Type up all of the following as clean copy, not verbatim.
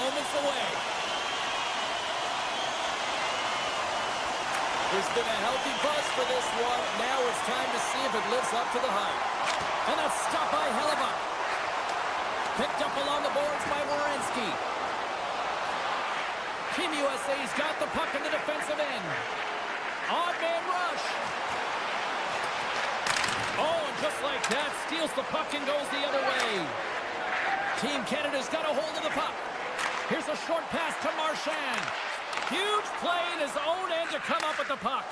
moments away. There's been a healthy buzz for this one. Now it's time to see if it lives up to the hype. And that's stopped by Hellebuck. Picked up along the boards by Werenski. Team USA's got the puck in the defensive end. Odd man rush. Oh, and just like that, steals the puck and goes the other way. Team Canada's got a hold of the puck. Here's a short pass to Marchand. Huge play in his own end to come up with the puck.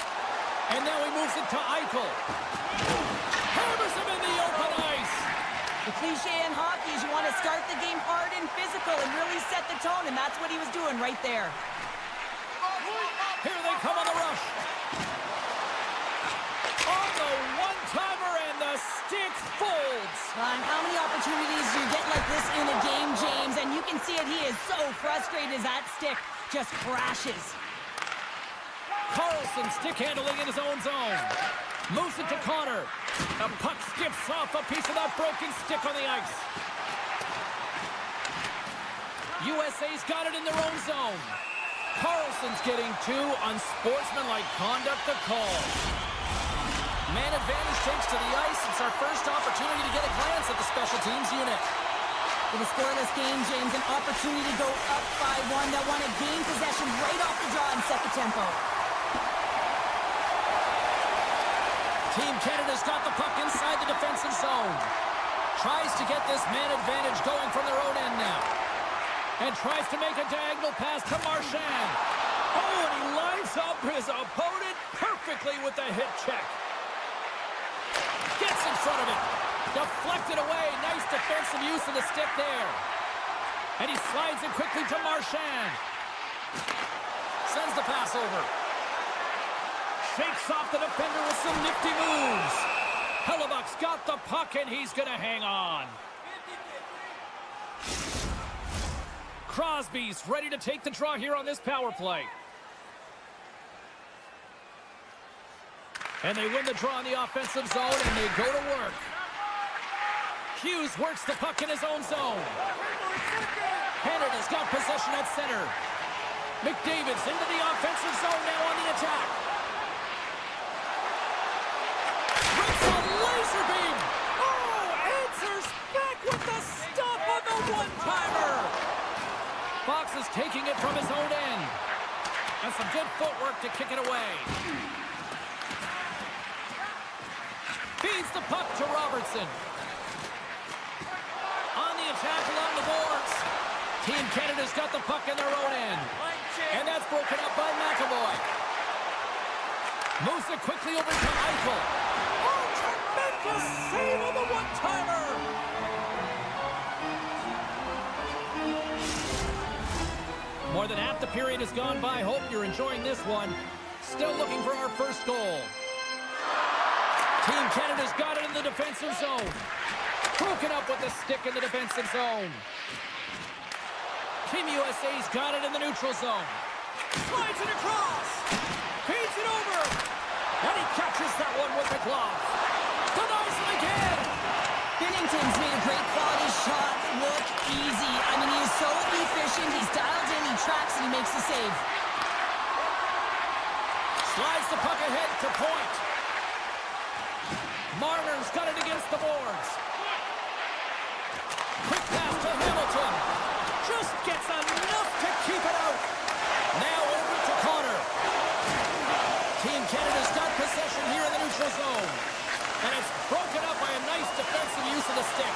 And now he moves it to Eichel. Hammers him in the open ice. The cliche in hockey is you want to start the game hard and physical and really set the tone, and that's what he was doing right there. Here they come on the rush. On the one-timer, and the stick folds. How many opportunities do you get like this in a game, James? And you can see it, he is so frustrated as that stick just crashes. Carlson stick handling in his own zone. Moves it to Connor. The puck skips off a piece of that broken stick on the ice. USA's got it in their own zone. Carlson's getting two unsportsmanlike conduct to call. Man advantage takes to the ice. It's our first opportunity to get a glance at the special teams unit. With a scoreless game, James, an opportunity to go up 5-1. They'll want to gain possession right off the draw and set the tempo. Team Canada's got the puck inside the defensive zone. Tries to get this man advantage going from their own end now. And tries to make a diagonal pass to Marchand. Oh, and he lines up his opponent perfectly with the hit check. Gets in front of it. Deflected away. Nice defensive use of the stick there. And he slides it quickly to Marchand. Sends the pass over. Shakes off the defender with some nifty moves. Hellebuck's got the puck, and he's going to hang on. Crosby's ready to take the draw here on this power play. And they win the draw in the offensive zone, and they go to work. Hughes works the puck in his own zone. Canada's got possession at center. McDavid's into the offensive zone now on the attack. Rips a laser beam. Oh, answers back with the stop on the one-timer. Fox is taking it from his own end. And some good footwork to kick it away. Feeds the puck to Robertson. On the attack along the boards. Team Canada's got the puck in their own end. And that's broken up by McAvoy. Moves it quickly over to Eichel. Oh, tremendous save on the one-timer. More than half the period has gone by. Hope you're enjoying this one. Still looking for our first goal. Team Canada's got it in the defensive zone. Broken up with the stick in the defensive zone. Team USA's got it in the neutral zone. Slides it across. Feeds it over. And he catches that one with the glove. Denies it again. Binnington's made a great quality shot look easy. I mean, he is so efficient. He's dialed in, he tracks, and he makes the save. Slides the puck ahead to point. Marner's got it against the boards. Quick pass to Hamilton. Just gets enough to keep it out. Now over to Connor. Team Canada's got possession here in the neutral zone. And it's broken up by a nice defensive use of the stick.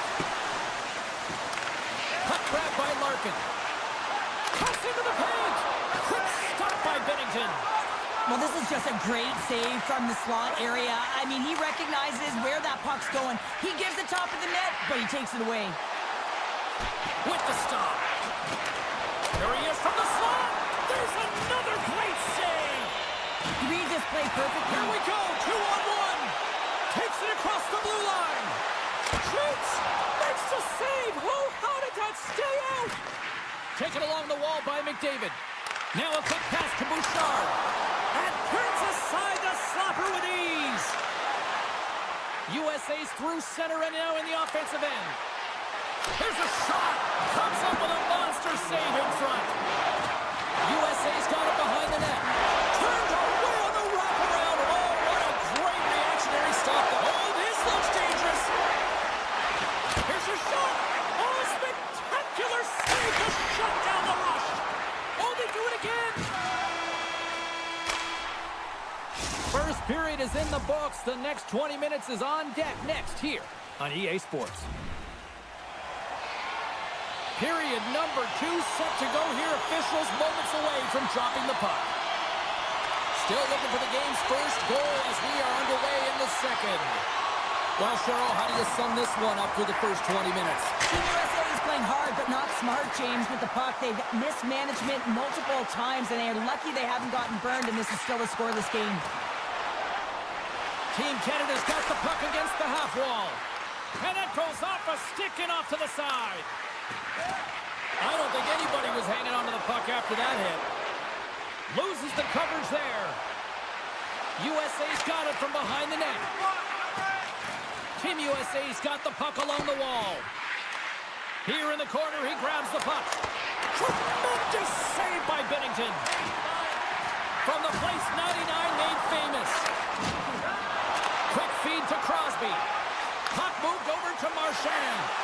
Puck grab by Larkin. Cuts into the paint. Quick stop by Binnington. Well, this is just a great save from the slot area. I mean, he recognizes where that puck's going. He gives the top of the net, but he takes it away. With the stop. There he is from the slot. There's another great save. He reads this play perfectly. Here we go. 2-on-1. Takes it across the blue line. Shoots. Makes the save. Oh, how did that stay out? Taken along the wall by McDavid. Now a quick pass to Bouchard. And turns aside the slapper with ease. USA's through center and now in the offensive end. There's a shot. Comes up with a monster monster save in front. USA's got it behind the net. Turned away on the wraparound. Oh, what a great reactionary stop. Oh, this looks dangerous. Here's your shot. Oh, a spectacular save to shut down the rush. Oh, they do it again. First period is in the books. The next 20 minutes is on deck next here on EA Sports. Period number 2 set to go here. Officials moments away from dropping the puck. Still looking for the game's first goal as we are underway in the second. Well, Cheryl, how do you sum this one up for the first 20 minutes? Team USA is playing hard but not smart, James, with the puck. They've missed management multiple times, and they are lucky they haven't gotten burned, and this is still a scoreless game. Team Canada's got the puck against the half wall. And it goes off a stick and off to the side. I don't think anybody was hanging on to the puck after that hit. Loses the coverage there. USA's got it from behind the net. Team USA's got the puck along the wall. Here in the corner, he grabs the puck. Tremendous save by Bennington. From the place 99 made famous. Quick feed to Crosby. Puck moved over to Marchand.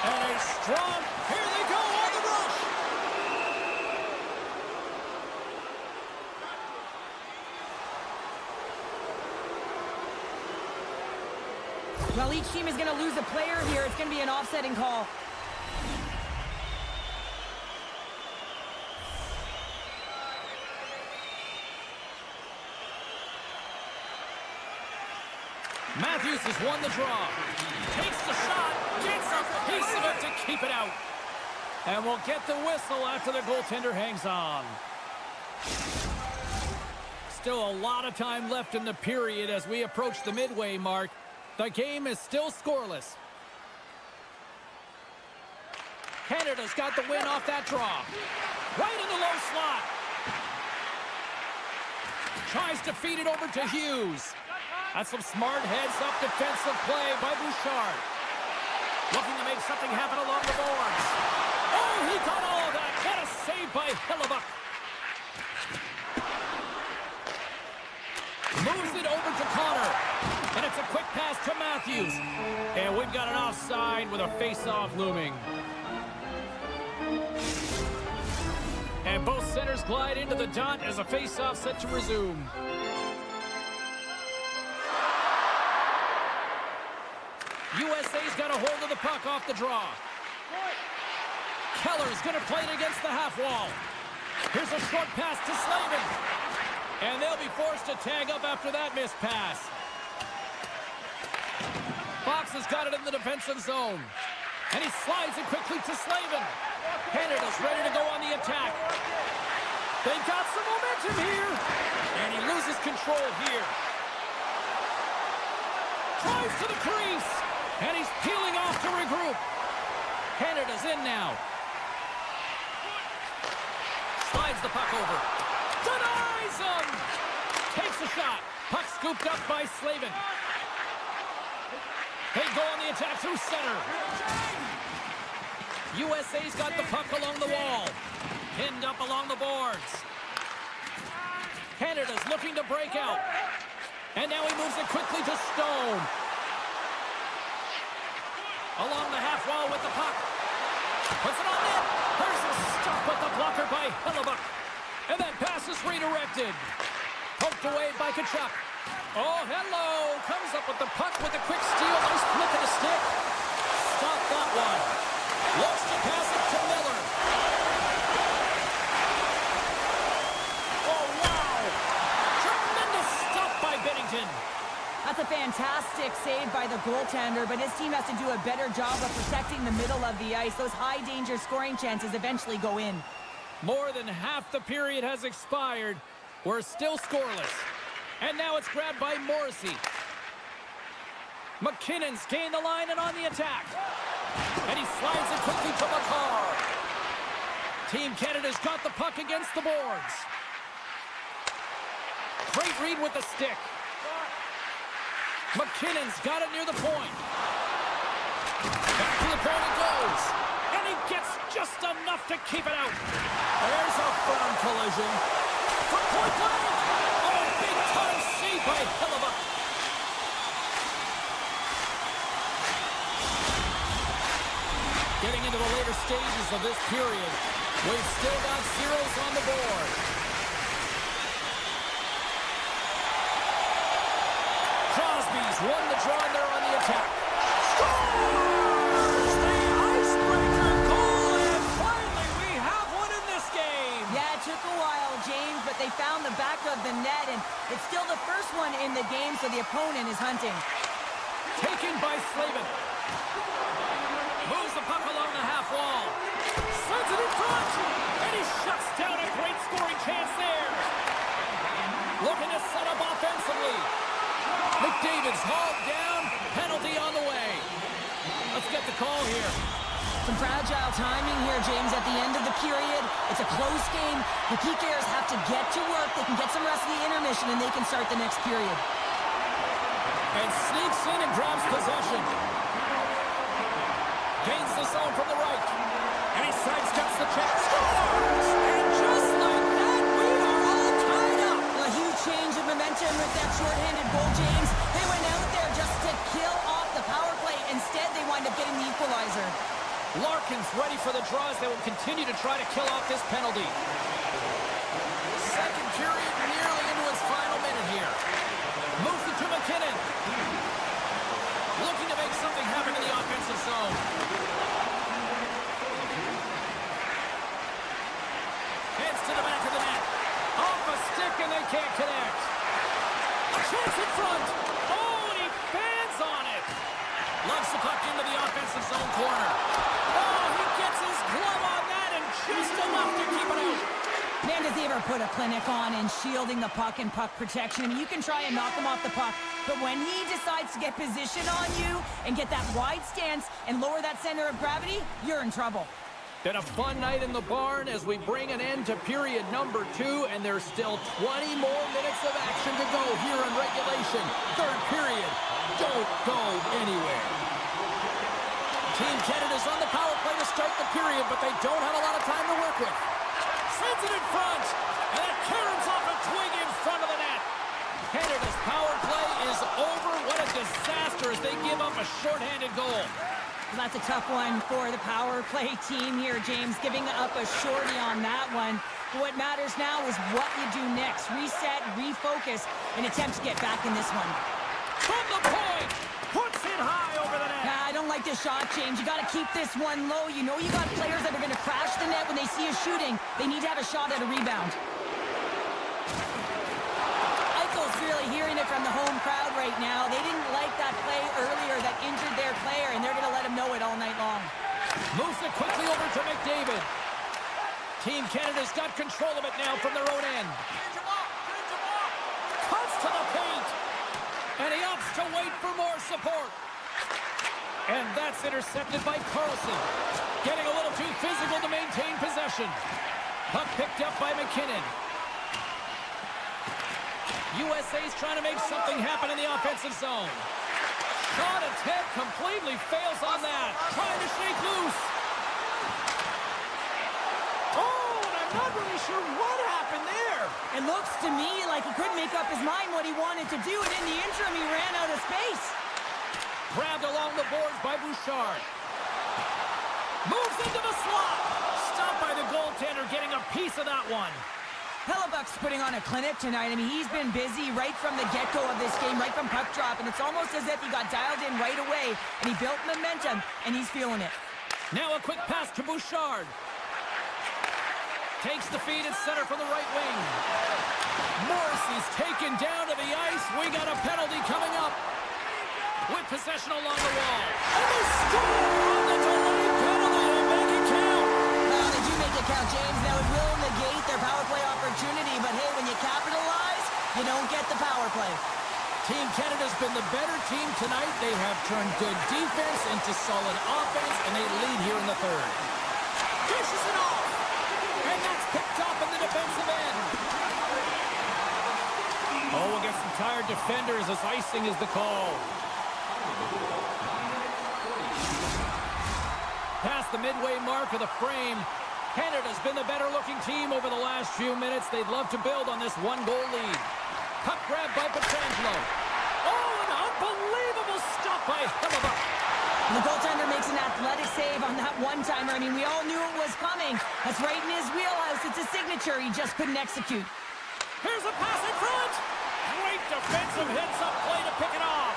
And a strong, here they go on the rush. Well, each team is going to lose a player here. It's going to be an offsetting call. Matthews has won the draw. Takes the shot. Gets a piece of it to keep it out. And we'll get the whistle after the goaltender hangs on. Still a lot of time left in the period as we approach the midway mark. The game is still scoreless. Canada's got the win off that draw. Right in the low slot. Tries to feed it over to Hughes. That's some smart heads-up defensive play by Bouchard. Looking to make something happen along the boards. Oh, he got all of that. What a save by Hellebuyck. Moves it over to Connor. And it's a quick pass to Matthews. And we've got an offside with a face-off looming. And both centers glide into the dot as a face-off set to resume. USA's got a hold of the puck off the draw. Keller's going to play it against the half wall. Here's a short pass to Slavin. And they'll be forced to tag up after that missed pass. Fox has got it in the defensive zone. And he slides it quickly to Slavin. Canada's ready to go on the attack. They've got some momentum here. And he loses control here. Drives to the crease. And he's peeling off to regroup. Canada's in now. Slides the puck over. Denies him! Takes a shot. Puck scooped up by Slavin. They go on the attack through center. USA's got the puck along the wall. Pinned up along the boards. Canada's looking to break out. And now he moves it quickly to Stone. Along the half wall with the puck. Puts it on net. There's a stop with the blocker by Hellebuyck. And that pass is redirected. Poked away by Tkachuk. Oh, hello. Comes up with the puck with a quick steal. Nice flip of the stick. Stop that one. Looks to pass it to Miller. Oh, wow. Tremendous stop by Bennington. That's a fantastic save by the goaltender, but his team has to do a better job of protecting the middle of the ice. Those high-danger scoring chances eventually go in. More than half the period has expired. We're still scoreless. And now it's grabbed by Morrissey. McKinnon's gained the line and on the attack. And he slides it quickly to McCarr. Team Canada's got the puck against the boards. Great read with the stick. McKinnon's got it near the point. Back to the point it goes. And he gets Just enough to keep it out. There's a firm collision. From point blank. Oh, big-time save by Hellebuyck. Getting into the later stages of this period. We've still got zeros on the board. Crosby's won the draw and they're on the attack. Scores! The icebreaker goal, and finally we have one in this game. Yeah, it took a while, James, but they found the back of the net, and it's still the first one in the game, so the opponent is hunting. Taken by Slavin. Moves the puck along the half wall. Sends it in front. And he shuts down a great scoring chance there. Looking to set up offensively. McDavid's hauled down. Penalty on the way. Let's get the call here. Some fragile timing here, James, at the end of the period. It's a close game. The PKers have to get to work. They can get some rest of the intermission, and they can start the next period. And sneaks in and grabs possession. Gains the zone from the right. And he sidesteps the check. Scores! And just like that, we are all tied up. A huge change of momentum with that shorthanded goal, James. They went out there just to kill off the power play. Instead, they wind up getting the equalizer. Larkin's ready for the draws. They will continue to try to kill off this penalty. Second period nearly into its final minute here. Moves it to McKinnon. Looking to make something happen in the offensive zone. Heads to the back of the net. Off a stick and they can't connect. A chance in front. Oh, and he fans on it. Loves the puck into the offensive zone corner. Oh, he gets his glove on that and just enough to keep it out. Man, does he ever put a clinic on in shielding the puck and puck protection. I mean, you can try and knock him off the puck, but when he decides to get position on you and get that wide stance and lower that center of gravity, you're in trouble. Been a fun night in the barn as we bring an end to period number 2, and there's still 20 more minutes of action to go here in regulation. Third period. Don't go anywhere. Team Canada's on the power play to start the period, but they don't have a lot of time to work with. Sends it in front, and it caroms off a twig in front of the net. Canada's power play is over. What a disaster as they give up a shorthanded goal. Well, that's a tough one for the power play team here, James, giving up a shorty on that one. But what matters now is what you do next. Reset, refocus, and attempt to get back in this one. From the point, puts it high over the net. I don't like this shot, James. You got to keep this one low. You know you got players that are going to crash the net when they see you shooting. They need to have a shot at a rebound. Eichel's really hearing it from the home crowd right now. They didn't like that play earlier that injured their player, and they're going to let him know it all night long. Moves it quickly over to McDavid. Team Canada's got control of it now from their own end. Cuts to the paint. And he opts to wait for more support. And that's intercepted by Carlson. Getting a little too physical to maintain possession. Puck picked up by McKinnon. USA's trying to make something happen in the offensive zone. Shot attempt completely fails on that. Trying to shake loose. Oh, and I'm not really sure what happened there. It looks to me like he couldn't make up his mind what he wanted to do, and in the interim, he ran out of space. Grabbed along the boards by Bouchard. Moves into the slot. Stopped by the goaltender, getting a piece of that one. Hellebuyck's putting on a clinic tonight. I mean, he's been busy right from the get-go of this game, right from puck drop, and it's almost as if he got dialed in right away, and he built momentum, and he's feeling it. Now a quick pass to Bouchard. Takes the feed at center from the right wing. Morrissey's taken down to the ice. We got a penalty coming up. With possession along the wall. And they score on the delayed penalty. They make it count. Well, they do make it count, James. Now, it will negate their power play opportunity, but hey, when you capitalize, you don't get the power play. Team Canada's been the better team tonight. They have turned good defense into solid offense, and they lead here in the third. Dishes it off. And that's picked up in the defensive end. Oh, we'll get some tired defenders as icing is the call. Pass past the midway mark of the frame. Canada's been the better-looking team over the last few minutes. They'd love to build on this one-goal lead. Puck grab by Pietrangelo. Oh, an unbelievable stop by Hellebuyck. The goaltender makes an athletic save on that one-timer. I mean, we all knew it was coming. That's right in his wheelhouse. It's a signature. He just couldn't execute. Here's a pass in front. Great defensive heads-up play to pick it off.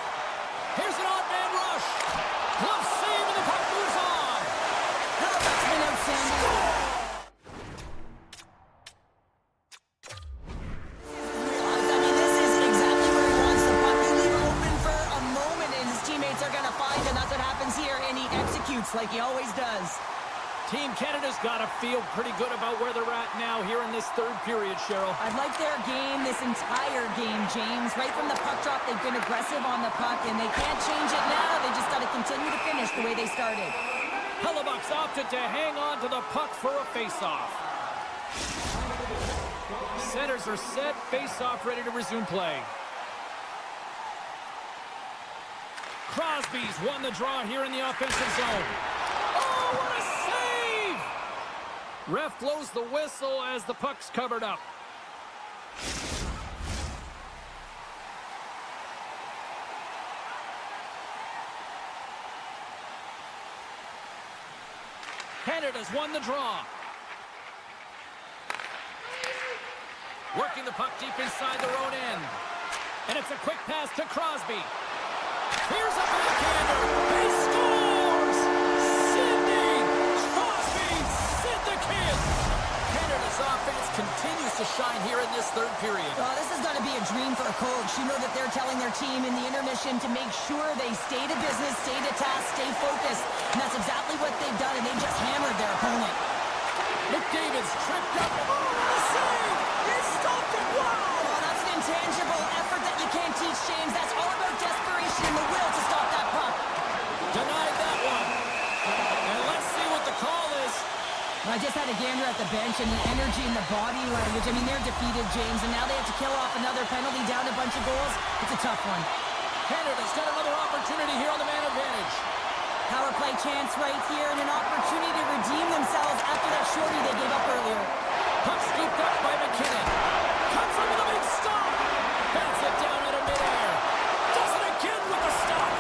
Here's an odd-man rush. Glove save, and the puck moves on. Hellebuyck's been outstanding. I mean, this is exactly where he wants the puck. You leave it open for a moment, and his teammates are going to find it. That's what happens here, and he executes like he always does. Team Canada's got to feel pretty good about where they're at now here in this third period, Cheryl. I'd like their game this entire game, James. Right from the puck drop, they've been aggressive on the puck, and they can't change it now. They just got to continue to finish the way they started. Hellebuyck's opted to hang on to the puck for a face-off. Centers are set, face-off ready to resume play. Crosby's won the draw here in the offensive zone. Oh, what a save! Ref blows the whistle as the puck's covered up. Canada's won the draw. Working the puck deep inside their own end. And it's a quick pass to Crosby. Here's a backhander. He scores! Sidney Crosby, Sid the Kid. Canada's offense continues to shine here in this third period. Oh, this has got to be a dream for a coach. You know that they're telling their team in the intermission to make sure they stay to business, stay to task, stay focused. And that's exactly what they've done, and they've just hammered their opponent. McDavid's tripped up. Oh, what a save! He stopped it! Wow! Oh, that's an intangible effort that you can't teach, James. That's all about desperation and the will to stop that puck. Denied that one. And let's see what the call is. I just had a gander at the bench, and the energy and the body language. I mean, they're defeated, James, and now they have to kill off another penalty, down a bunch of goals. It's a tough one. Canada's got another opportunity here on the man advantage. Power play chance right here, and an opportunity to redeem themselves after that shorty they gave up earlier. Puck scooped up by McKinnon. Cuts him with a big stop. Bats it down out of midair. Does it again with a stop.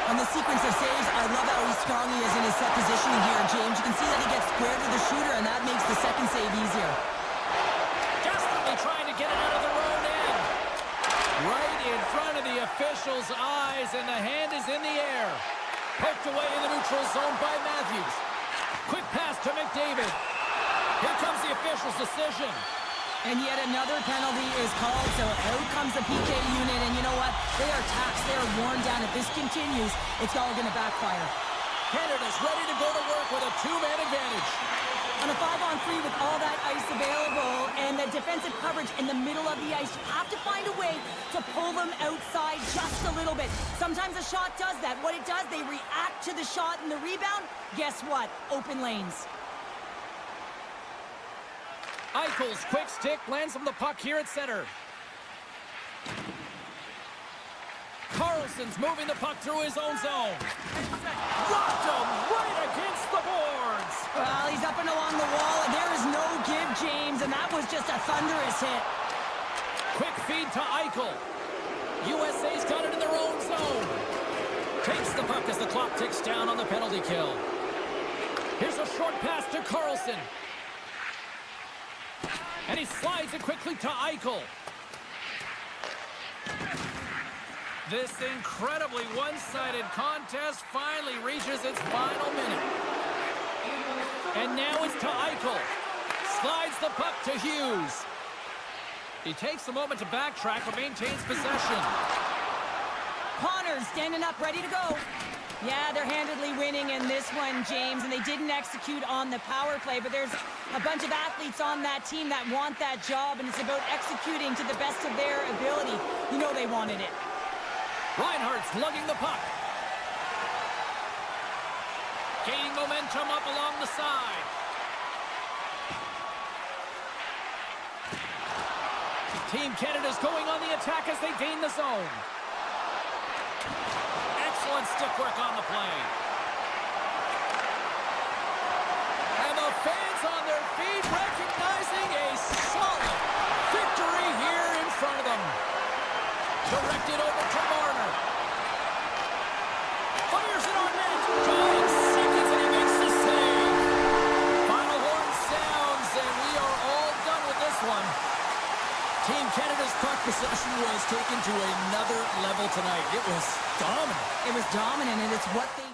On the sequence of saves, I love how strong he is in his set positioning here, James. You can see that he gets squared to the shooter, and that makes the second save easier. Desperately trying to get it out of their own end. Right in front of the official's eyes, and the hand is in the air. Poked away in the neutral zone by Matthews. Quick pass to McDavid. Here comes the official's decision. And yet another penalty is called, so out comes the PK unit, and you know what? They are taxed, they are worn down. If this continues, it's all going to backfire. Canada's ready to go to work with a two-man advantage. On a 5-on-3 with all that ice available and the defensive coverage in the middle of the ice, you have to find a way to pull them outside just a little bit. Sometimes a shot does that. What it does, they react to the shot and the rebound. Guess what? Open lanes. Eichel's quick stick lands him the puck here at center. Carlson's moving the puck through his own zone. Rocked him right against the boards. Well, he's up and along the wall, and there is no give, James, and that was just a thunderous hit. Quick feed to Eichel. USA's got it in their own zone. Takes the puck as the clock ticks down on the penalty kill. Here's a short pass to Carlson. And he slides it quickly to Eichel. This incredibly one-sided contest finally reaches its final minute. And now it's to Eichel. Slides the puck to Hughes. He takes a moment to backtrack but maintains possession. Connors standing up, ready to go. Yeah, they're handedly winning in this one, James, and they didn't execute on the power play, but there's a bunch of athletes on that team that want that job, and it's about executing to the best of their ability. You know they wanted it. Reinhardt's lugging the puck. Gaining momentum up along the side. Team Canada's going on the attack as they gain the zone. Excellent stick work on the play. was taken to another level tonight. It was dominant. It was dominant, and it's what they...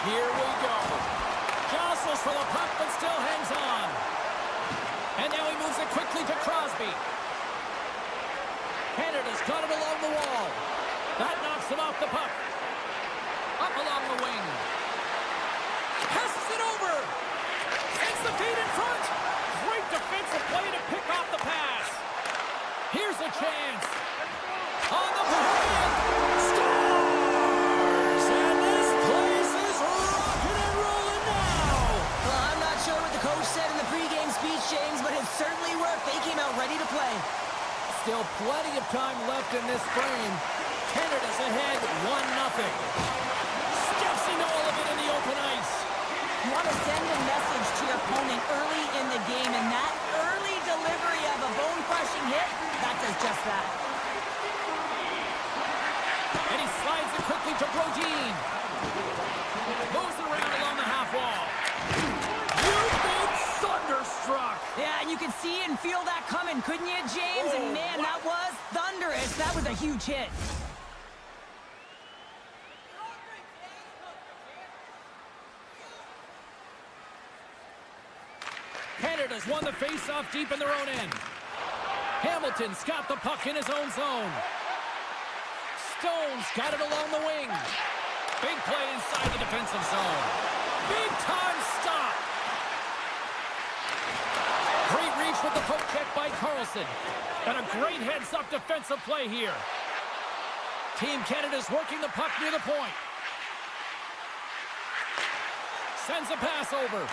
Here we go. Jostles for the puck, but still hangs on. And now he moves it quickly to Crosby. Canada's got it along the wall. That knocks him off the puck. Up along the wing. Passes it over. Sends the feet in front. Great defensive play to pick off the pass. Here's a chance. On the backhand. Scores! And this place is rocking and rolling now. Well, I'm not sure what the coach said in the pregame speech, James, but it certainly worked. They came out ready to play. Still plenty of time left in this frame. Canada's ahead 1-0. Steps into all of it in the open ice. You want to send a message to your opponent early in the game, and that early delivery of a bone-crushing hit, that does just that. And he slides it quickly to Brodin. Moves it around along the half wall. You've been thunderstruck. Yeah, and you could see and feel that coming, couldn't you, James? Oh, and man, that was thunderous. That was a huge hit. Canada's won the face-off deep in their own end. Hamilton's got the puck in his own zone. Stone's got it along the wing. Big play inside the defensive zone. Big time stop. Great reach with the poke check by Carlson. And a great heads-up defensive play here. Team Canada's working the puck near the point. Sends a pass over.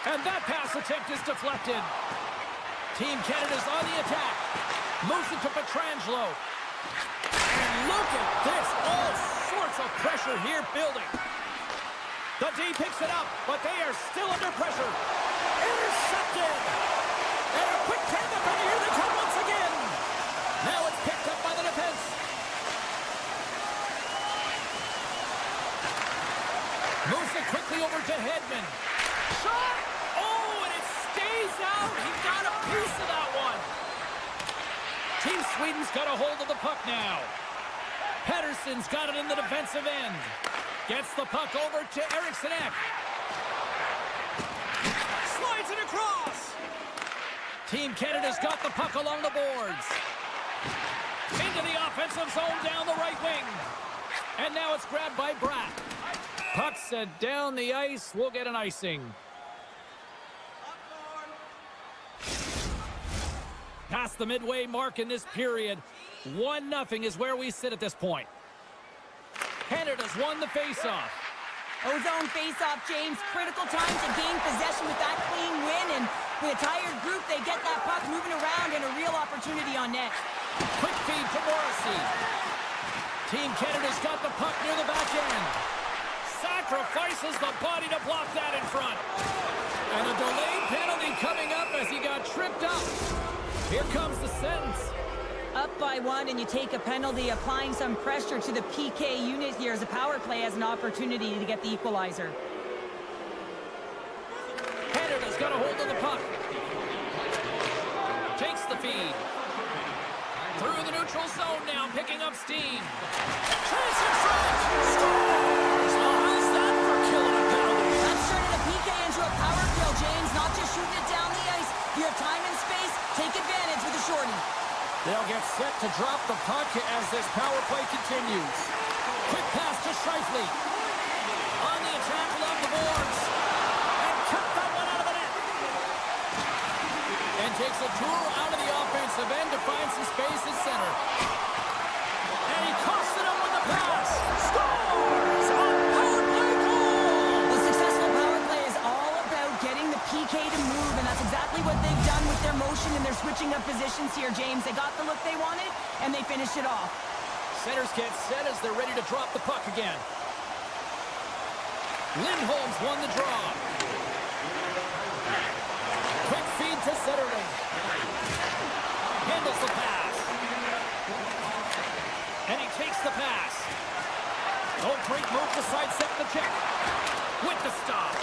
And that pass attempt is deflected. Team Canada's on the attack. Moves it to Pietrangelo. And look at this. All sorts of pressure here building. The D picks it up, but they are still under pressure. Intercepted. And a quick tap-up, and here they come once again. Now it's picked up by the defense. Moves it quickly over to Hedman. Shot! Oh, and it stays out. He got a piece of that one. Team Sweden's got a hold of the puck now. Pettersson's got it in the defensive end. Gets the puck over to Eriksson. Slides it across. Team Canada's got the puck along the boards. Into the offensive zone down the right wing. And now it's grabbed by Bratt. Puck set down the ice. We'll get an icing. Past the midway mark in this period. 1-0 is where we sit at this point. Canada's won the faceoff. Ozone faceoff, James. Critical time to gain possession with that clean win. And with a tired group, they get that puck moving around and a real opportunity on net. Quick feed to Morrissey. Team Canada's got the puck near the back end. Sacrifices the body to block that in front. And a delayed penalty coming up as he got tripped up. Here comes the sentence. Up by 1 and you take a penalty, applying some pressure to the PK unit here as a power play has an opportunity to get the equalizer. Canada's got a hold of the puck. Takes the feed. Through the neutral zone now, picking up steam. Chance in front! Scores! Oh, how's that for killing a penalty? That's turning a PK into a power kill, James. Not just shooting it down the ice. You have time and space. Take advantage with a shorty. They'll get set to drop the puck as this power play continues. Quick pass to Scheifele. On the attack along the boards. And cut that one out of the net. And takes a tour out of the offensive end to find some space at center. And he coughs it up with the pass. Scores! On power play goal! A successful power play is all about getting the PK to move, and that's exactly what they've done with their motion and their switching of positions here, James. They got the look they wanted, and they finished it off. Centers get set as they're ready to drop the puck again. Lindholm's won the draw. Quick feed to Zetterling. Handles the pass. And he takes the pass. Oh, great move to sidestep the check. With the stop.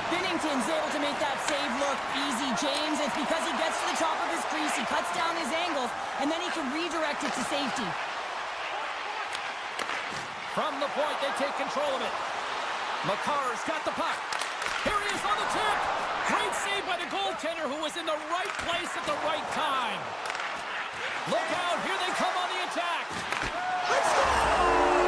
Binnington's able to make that save look easy, James. It's because he gets to the top of his crease, he cuts down his angles, and then he can redirect it to safety. From the point, they take control of it. Makar's got the puck. Here he is on the tip. Great save by the goaltender, who was in the right place at the right time. Look out, here they come on the attack. They score!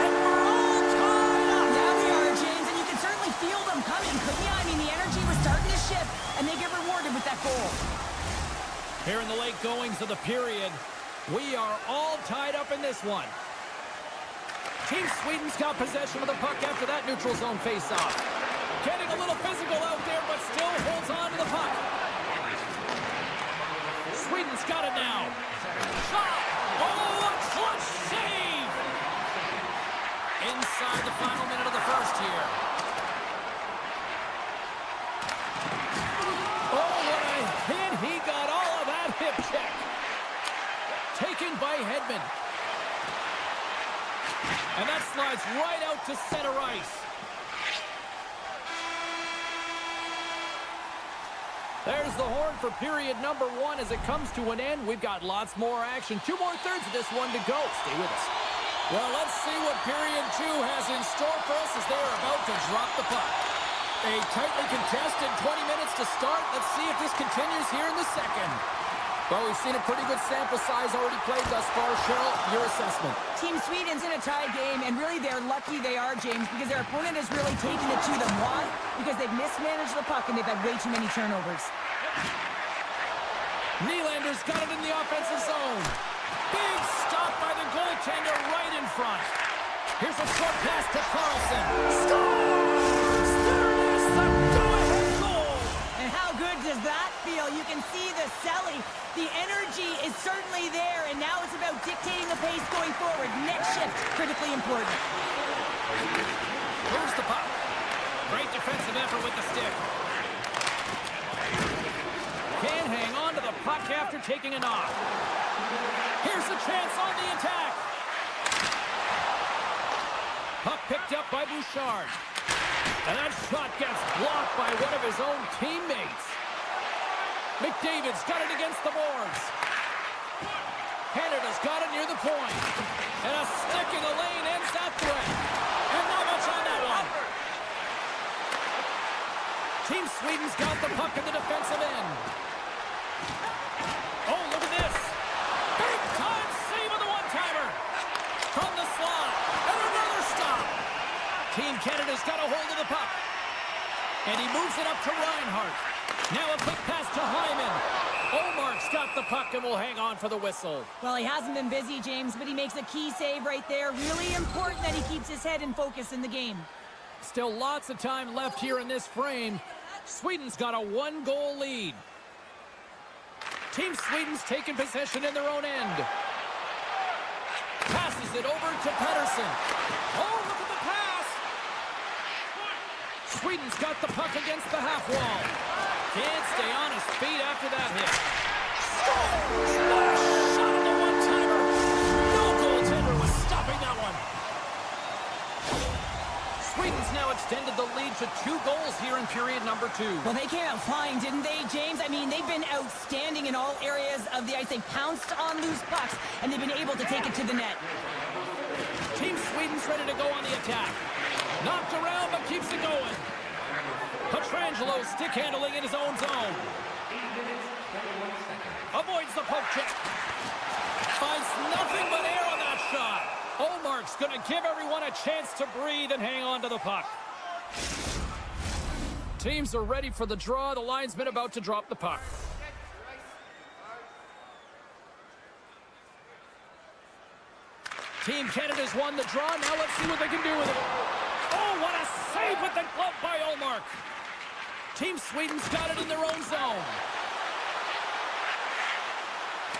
And we're all tied up. Yeah, we are, James, and you can certainly feel them coming, couldn't you? I mean, the energy was starting to shift, and they get rewarded with that goal. Here in the late goings of the period, we are all tied up in this one. Team Sweden's got possession of the puck after that neutral zone faceoff. Getting a little physical out there, but still holds on to the puck. Sweden's got it now. Shot! Oh, a clutch save! Inside the final minute of the first here. Oh, what a hit! He got all of that hip check. Taken by Hedman. And that slides right out to center ice. There's the horn for period number 1 as it comes to an end. We've got lots more action. 2 more thirds of this one to go. Stay with us. Well, let's see what period 2 has in store for us as they're about to drop the puck. A tightly contested 20 minutes to start. Let's see if this continues here in the second. Well, we've seen a pretty good sample size already played thus far. Cheryl, your assessment. Team Sweden's in a tie game, and really they're lucky they are, James, because their opponent has really taken it to them. Why? Because they've mismanaged the puck and they've had way too many turnovers. Nylander's got it in the offensive zone. Big stop by the goaltender right in front. Here's a short pass to Carlson. Scores! There it is, the go-ahead goal! And how good does that feel? You can see the selling. The energy is certainly there, and now it's about dictating the pace going forward. Next shift, critically important. Here's the puck. Great defensive effort with the stick. Can't hang on to the puck after taking a knock. Here's a chance on the attack. Puck picked up by Bouchard. And that shot gets blocked by one of his own teammates. McDavid's got it against the boards. Canada's got it near the point. And a stick in the lane ends that threat. And not much on that one. Team Sweden's got the puck in the defensive end. Oh, look at this. Big time save on the one-timer. From the slot. And another stop. Team Canada's got a hold of the puck. And he moves it up to Reinhart. Now a quick pass to Hyman. Omark's got the puck and will hang on for the whistle. Well, he hasn't been busy, James, but he makes a key save right there. Really important that he keeps his head in focus in the game. Still lots of time left here in this frame. Sweden's got a one-goal lead. Team Sweden's taking possession in their own end. Passes it over to Pettersson. Oh, look at the pass! Sweden's got the puck against the half wall. Can't stay on his feet after that hit. Scores! What a shot on the one-timer! No goaltender was stopping that one. Sweden's now extended the lead to 2 goals here in period number 2. Well, they came out flying, didn't they, James? I mean, they've been outstanding in all areas of the ice. They pounced on loose pucks, and they've been able to take it to the net. Team Sweden's ready to go on the attack. Knocked around, but keeps it going. Petrangelo stick handling in his own zone. Avoids the poke check. Finds nothing but air on that shot. Omark's going to give everyone a chance to breathe and hang on to the puck. Teams are ready for the draw. The linesman about to drop the puck. Team Canada's won the draw. Now let's see what they can do with it. Oh, what a save with the glove by Ullmark. Team Sweden's got it in their own zone.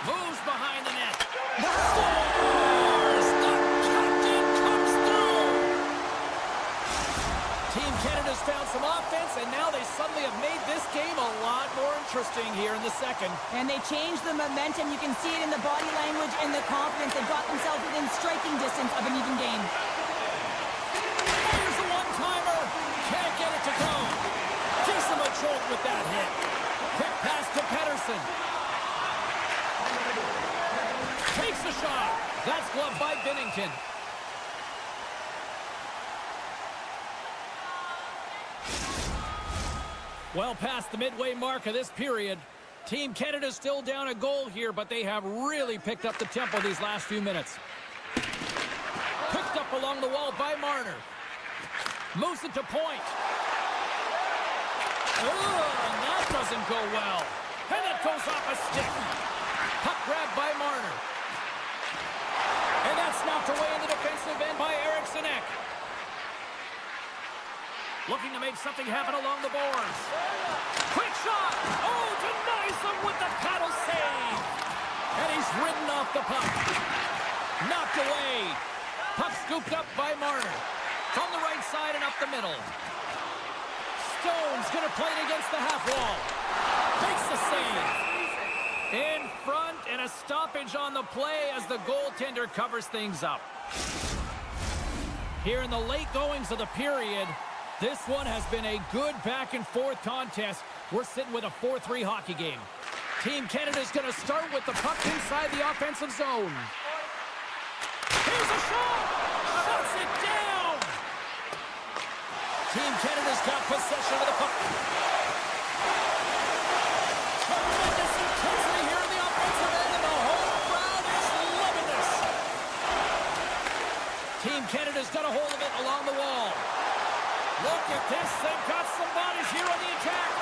Moves behind the net. Scores! The captain comes through! Team Canada's found some offense, and now they suddenly have made this game a lot more interesting here in the second. And they changed the momentum. You can see it in the body language and the confidence. They've got themselves within striking distance of an even game. Here's a one-timer. Can't get it to go. Gives him a jolt with that hit. Quick pass to Pettersson. Takes a shot. That's gloved by Binnington. Well past the midway mark of this period. Team Canada's still down a goal here, but they have really picked up the tempo these last few minutes. Picked up along the wall by Marner. Moves it to point. Oh, and that doesn't go well. And that goes off a stick. Puck grab by Marner. And that's knocked away in the defensive end by Eriksson Ek. Looking to make something happen along the boards. Quick shot! Oh, denies him with the paddle save! And he's ridden off the puck. Knocked away. Puck scooped up by Marner. From the right side and up the middle. Stone's going to play it against the half wall. Makes the save. In front, and a stoppage on the play as the goaltender covers things up. Here in the late goings of the period, this one has been a good back-and-forth contest. We're sitting with a 4-3 hockey game. Team Canada's going to start with the puck inside the offensive zone. Here's a shot! Shuts it down! Team Canada's got possession of the puck. Tremendous intensity here in the offensive Team Canada's got a hold of it along the wall. Look at this. They've got some bodies here on the attack.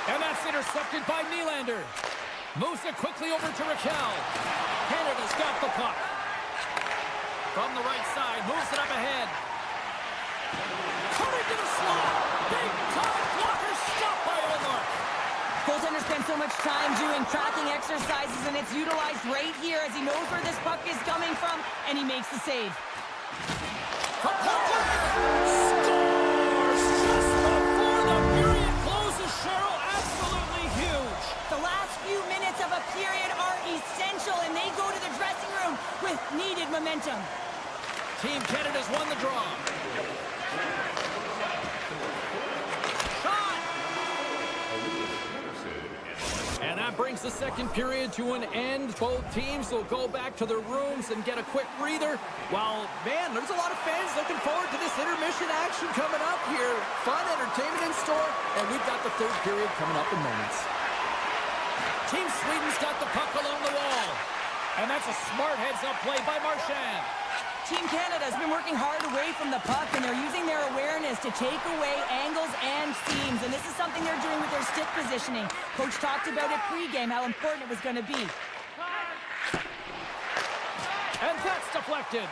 And that's intercepted by Nylander. Moves it quickly over to Raquel. Canada's got the puck. From the right side, moves it up ahead. Coming to the slot. Big time blocker, stopped by Omar. Goaltender spent so much time doing tracking exercises, and it's utilized right here as he knows where this puck is coming from, and he makes the save. From Parker! Scores just before the period closes, Cheryl. Absolutely huge. The last few minutes of a period are essential, and they go to the dressing room with needed momentum. Team Canada's won the draw. Shot! And that brings the second period to an end. Both teams will go back to their rooms and get a quick breather. While, man, there's a lot of fans looking forward to this intermission action coming up here. Fun entertainment in store, and we've got the third period coming up in moments. Team Sweden's got the puck along the wall. And that's a smart heads-up play by Marchand. Team Canada's been working hard away from the puck, and they're using their awareness to take away angles and seams. And this is something they're doing with their stick positioning. Coach talked about it pregame, how important it was going to be. And that's deflected.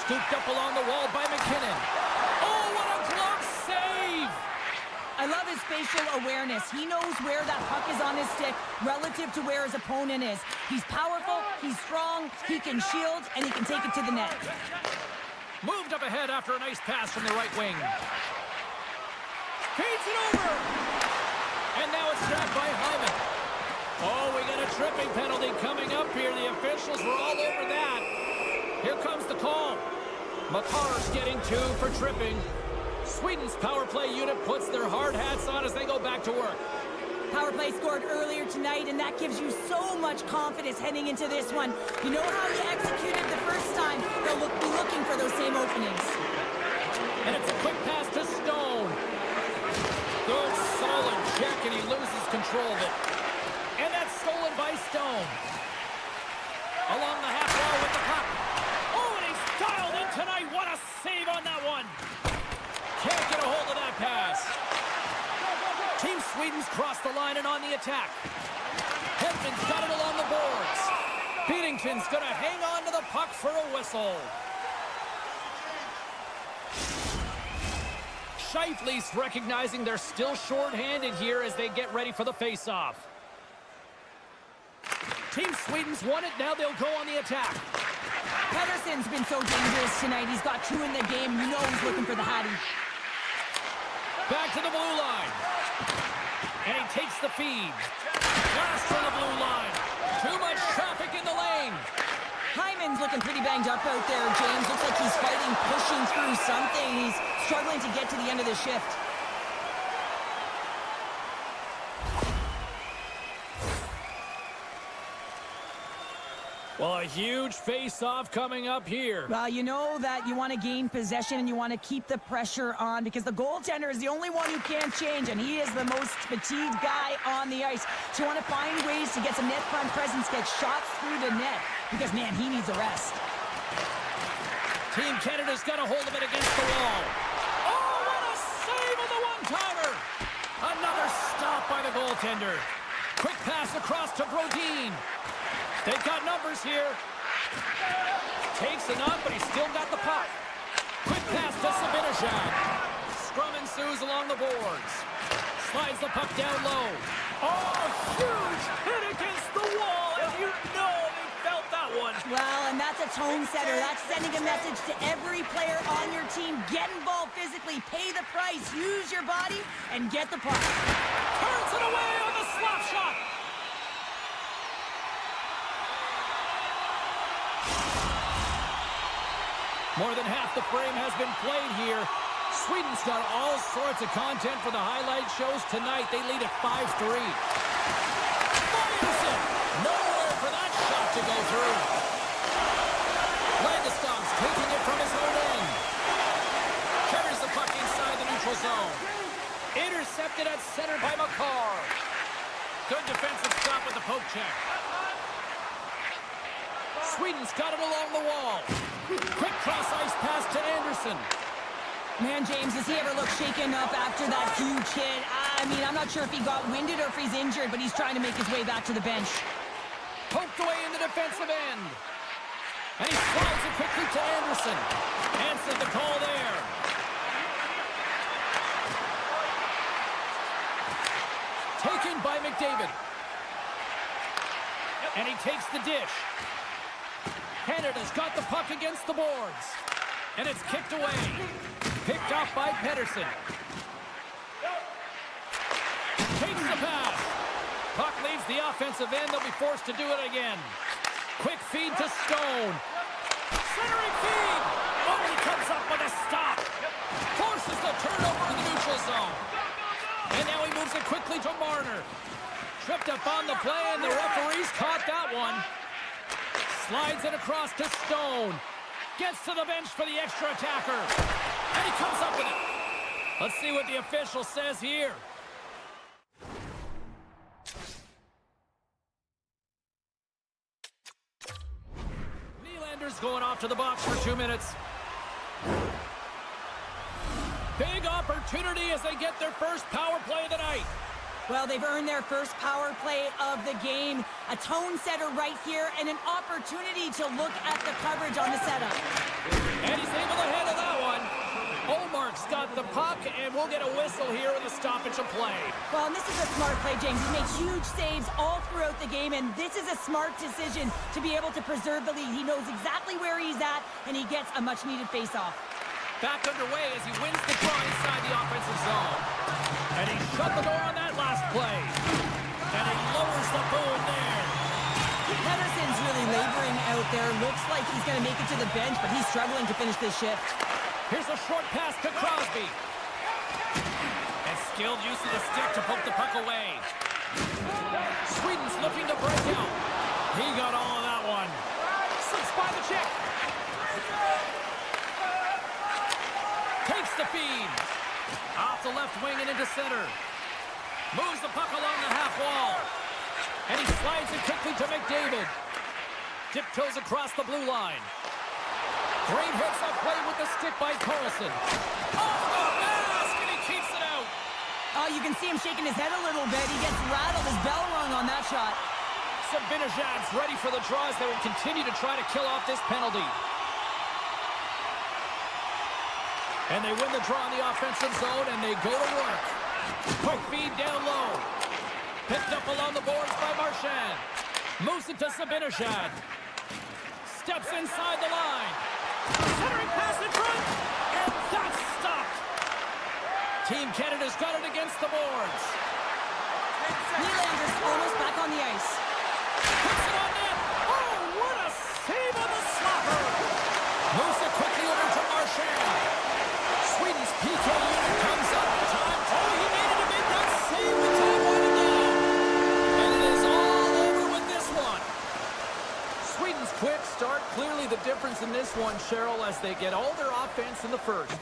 Scooped up along the wall by McKinnon. Oh, what a glove save! I love his facial awareness. He knows where that puck is on his stick relative to where his opponent is. He's powerful, he's strong, he can shield, and he can take it to the net. Moved up ahead after a nice pass from the right wing. Feeds it over! And now it's grabbed by Hyman. Oh, we got a tripping penalty coming up here. The officials were all over that. Here comes the call. Makar's getting 2 for tripping. Sweden's power play unit puts their hard hats on as they go back to work. Power play scored earlier tonight, and that gives you so much confidence heading into this one. You know how you executed the first time. They'll be looking for those same openings. And it's a quick pass to Stone. Good, solid check, and he loses control of it. And that's stolen by Stone. Along the half wall with the puck. Oh, and he's dialed in tonight. What a save on that one. Can't get a hold of that pass. Team Sweden's crossed the line and on the attack. Hedman's got it along the boards. Beatington's going to hang on to the puck for a whistle. Scheifele's recognizing they're still short-handed here as they get ready for the face-off. Team Sweden's won it. Now they'll go on the attack. Pedersen's been so dangerous tonight. He's got 2 in the game. You know he's looking for the Hattie. Back to the blue line. And he takes the feed. Pass from the blue line. Too much traffic in the lane. Hyman's looking pretty banged up out there, James. Looks like he's fighting, pushing through something. He's struggling to get to the end of the shift. Well, a huge face-off coming up here. Well, you know that you want to gain possession and you want to keep the pressure on because the goaltender is the only one who can't change, and he is the most fatigued guy on the ice. So you want to find ways to get some net front presence, get shots through the net, because, man, he needs a rest. Team Canada's got a hold of it against the wall. Oh, what a save on the one-timer! Another stop by the goaltender. Quick pass across to Brodin. They've got numbers here. Takes it up, but he's still got the puck. Quick pass to Sabinajad. Scrum ensues along the boards. Slides the puck down low. Oh, huge hit against the wall, and you know they felt that one. Well, and that's a tone setter. That's sending a message to every player on your team. Get involved physically, pay the price, use your body, and get the puck. Turns it away on the slap shot. More than half the frame has been played here. Sweden's got all sorts of content for the highlight shows tonight. They lead at 5-3. Fires it! Nowhere for that shot to go through. Landeskog's taking it from his own end. Carries the puck inside the neutral zone. Intercepted at center by Makar. Good defensive stop with the poke check. Sweden's got it along the wall. Quick cross ice pass to Anderson. Man, James, does he ever look shaken up after that huge hit? I mean, I'm not sure if he got winded or if he's injured, but he's trying to make his way back to the bench. Poked away in the defensive end. And he slides it quickly to Anderson. Answered the call there. Taken by McDavid. And he takes the dish. Canada's got the puck against the boards. And it's kicked away. Picked off by Pettersson. Takes the pass. Puck leaves the offensive end. They'll be forced to do it again. Quick feed to Stone. Centering feed. Oh, he comes up with a stop. Forces the turnover in the neutral zone. And now he moves it quickly to Marner. Tripped up on the play, and the referees caught that one. Slides it across to Stone. Gets to the bench for the extra attacker. And he comes up with it. Let's see what the official says here. Nylander's going off to the box for 2 minutes. Big opportunity as they get their first power play of the night. Well, they've earned their first power play of the game. A tone setter right here and an opportunity to look at the coverage on the setup. And he's able to handle that one. Olmark's got the puck, and we'll get a whistle here with a stoppage of play. Well, and this is a smart play, James. He makes huge saves all throughout the game, and this is a smart decision to be able to preserve the lead. He knows exactly where he's at, and he gets a much-needed face-off. Back underway as he wins the draw inside the offensive zone. And he shut the door on that last play. And he lowers the boom there. Pettersson's really laboring out there. Looks like he's going to make it to the bench, but he's struggling to finish this shift. Here's a short pass to Crosby. And skilled use of the stick to poke the puck away. Sweden's looking to break out. He got all of that one. Slips by the check. Takes the feed. Off the left wing and into center. Moves the puck along the half wall. And he slides it quickly to McDavid. Tiptoes across the blue line. Great hits up play with the stick by Carlson. Off the mask, and he keeps it out. Oh, you can see him shaking his head a little bit. He gets rattled, his bell rung on that shot. Sabinajad's ready for the draws. They will continue to try to kill off this penalty. And they win the draw in the offensive zone, and they go to work. Quick feed down low. Picked up along the boards by Marchand. Moves it to Sabinajad. Steps inside the line. Centering pass in front. And that's stopped. Team Canada's got it against the boards. Nylander's almost back on the ice. Puts it on net. Oh, what a save on the slapper. Moves it quickly over to Marchand. Sweden's PK unit comes up. Time. Oh, he made it a mid-run save with time winding down. And it is all over with this one. Sweden's quick start, clearly the difference in this one, Cheryl, as they get all their offense in the first.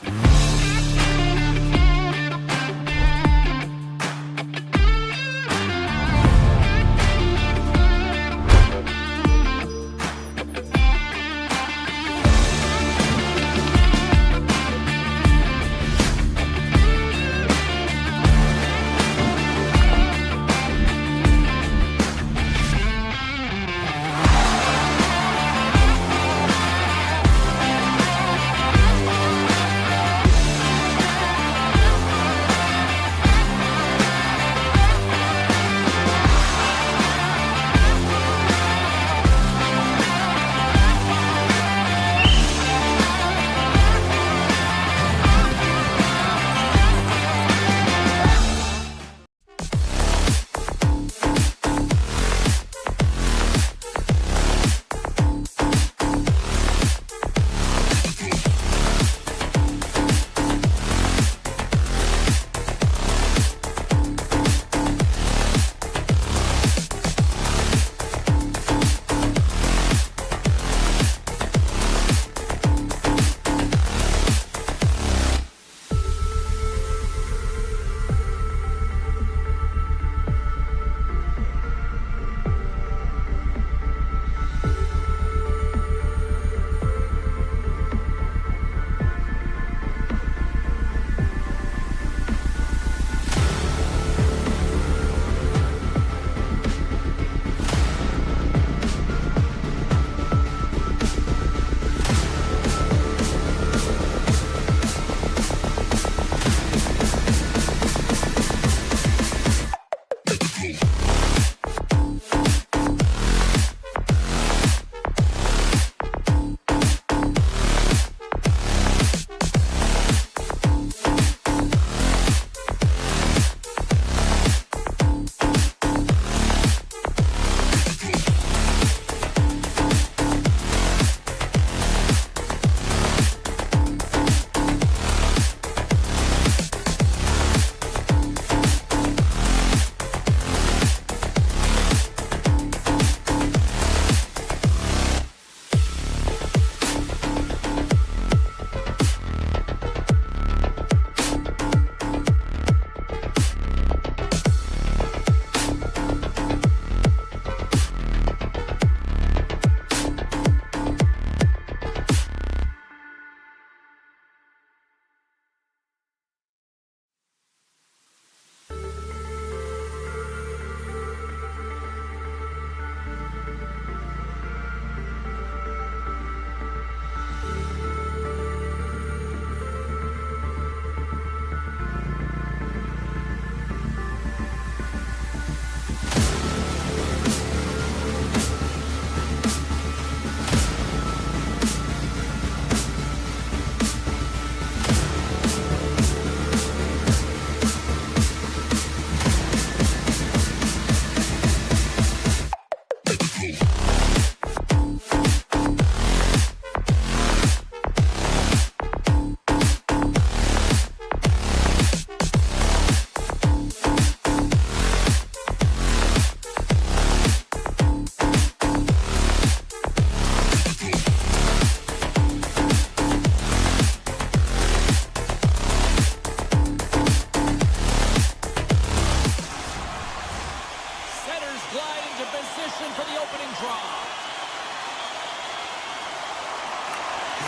Players glide into position for the opening draw.